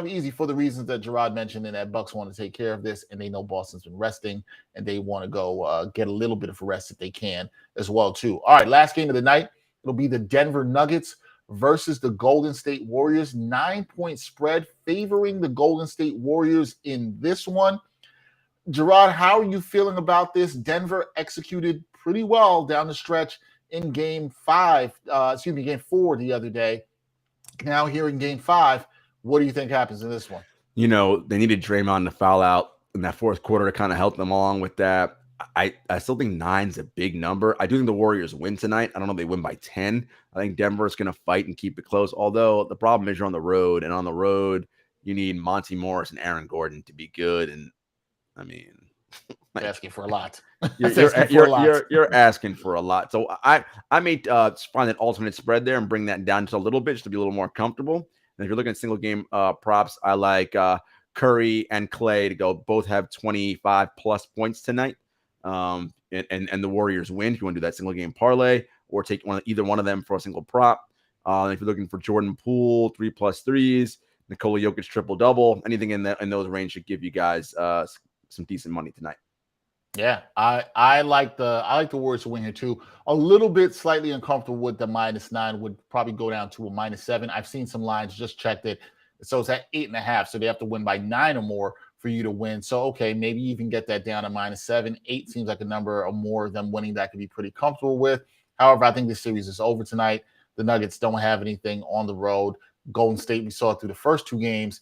easy for the reasons that Jarod mentioned, and that Bucks want to take care of this, and they know Boston's been resting, and they want to go get a little bit of a rest if they can as well too. All right, last game of the night, it'll be the Denver Nuggets versus the Golden State Warriors. 9-point spread favoring the Golden State Warriors in this one. Jarod, how are you feeling about this? Denver executed pretty well down the stretch in game 4 the other day. Now here in game 5, what do you think happens in this one? They needed Draymond to foul out in that fourth quarter to kind of help them along with that. I still think 9's a big number. I do think the Warriors win tonight. I don't know if they win by 10. I think Denver's going to fight and keep it close. Although the problem is you're on the road, and on the road you need Monty Morris and Aaron Gordon to be good. And I mean, Asking for a lot. You're asking for a lot. So I may find an alternate spread there and bring that down just a little bit, just to be a little more comfortable. And if you're looking at single game props, I like Curry and Clay to go both have 25 plus points tonight. And the Warriors win. If you want to do that single game parlay or take either one of them for a single prop. If you're looking for Jordan Poole 3+ threes, Nikola Jokic triple double, anything in those range should give you guys some decent money tonight. Yeah, I like the Warriors to win here too. A little bit slightly uncomfortable with the -9. Would probably go down to a -7. I've seen some lines, just checked it. So it's at 8.5. So they have to win by 9 or more for you to win. So okay, maybe even get that down to -7. 8 seems like a number or more than winning that could be pretty comfortable with. However, I think this series is over tonight. The Nuggets don't have anything on the road. Golden State, we saw it through the first 2 games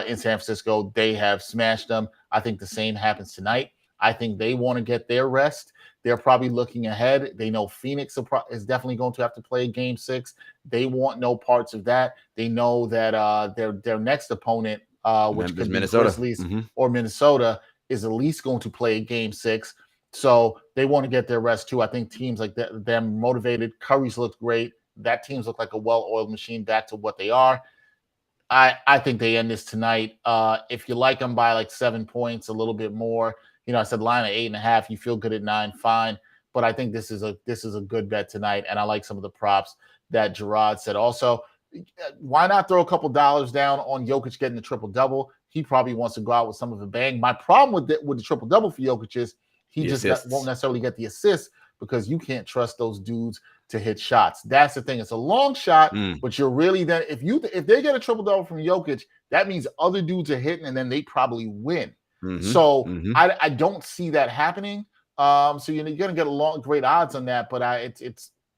in San Francisco. They have smashed them. I think the same happens tonight. I think they want to get their rest. They're probably looking ahead. They know Phoenix is definitely going to have to play Game 6. They want no parts of that. They know that their next opponent, which could be Minnesota Grizzlies or Minnesota, is at least going to play Game 6. So they want to get their rest too. I think teams like that, they're motivated. Curry's looked great. That teams look like a well-oiled machine back to what they are. I think they end this tonight. If you like them by like 7 points, a little bit more. I said line at 8.5. You feel good at 9, fine. But I think this is a good bet tonight, and I like some of the props that Jarod said. Also, why not throw a couple dollars down on Jokic getting the triple double? He probably wants to go out with some of a bang. My problem with the triple double for Jokic is he won't necessarily get the assist because you can't trust those dudes to hit shots. That's the thing. It's a long shot, but you're really then if they get a triple double from Jokic, that means other dudes are hitting, and then they probably win. So I don't see that happening. So you're going to get great odds on that, but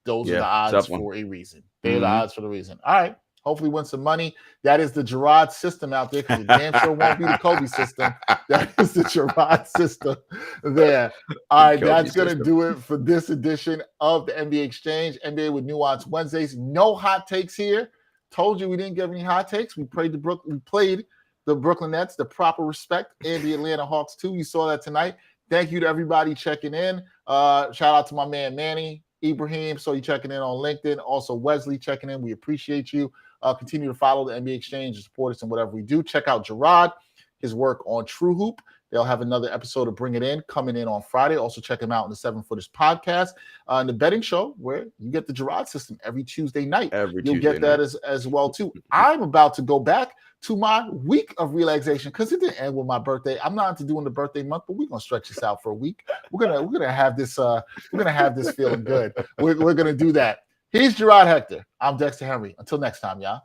those are the odds for a reason. They're the odds for the reason. All right. Hopefully win some money. That is the Jarod system out there, because it damn sure won't be the Kobe system. That is the Jarod system there. All right, that's going to do it for this edition of the NBA Exchange, NBA with Nuance Wednesdays. No hot takes here. Told you we didn't give any hot takes. We played the Brooklyn Nets, the proper respect, and the Atlanta Hawks too. You saw that tonight. Thank you to everybody checking in. Shout out to my man Manny, Ibrahim, so you checking in on LinkedIn. Also Wesley checking in. We appreciate you. Continue to follow the NBA Exchange and support us in whatever we do. Check out Jarod, his work on True Hoop. They'll have another episode of Bring It In coming in on Friday. Also check him out on the 7 Footers podcast and the betting show, where you get the Jarod system every Tuesday night. You'll get that as well too. I'm about to go back to my week of relaxation because it didn't end with my birthday. I'm not into doing the birthday month, but we're gonna stretch this out for a week. We're gonna have this feeling good. We're gonna do that. He's Jarod Hector. I'm Dexter Henry. Until next time, y'all.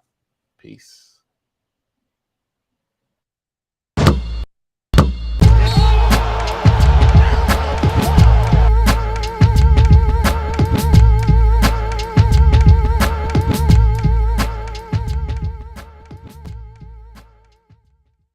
Peace.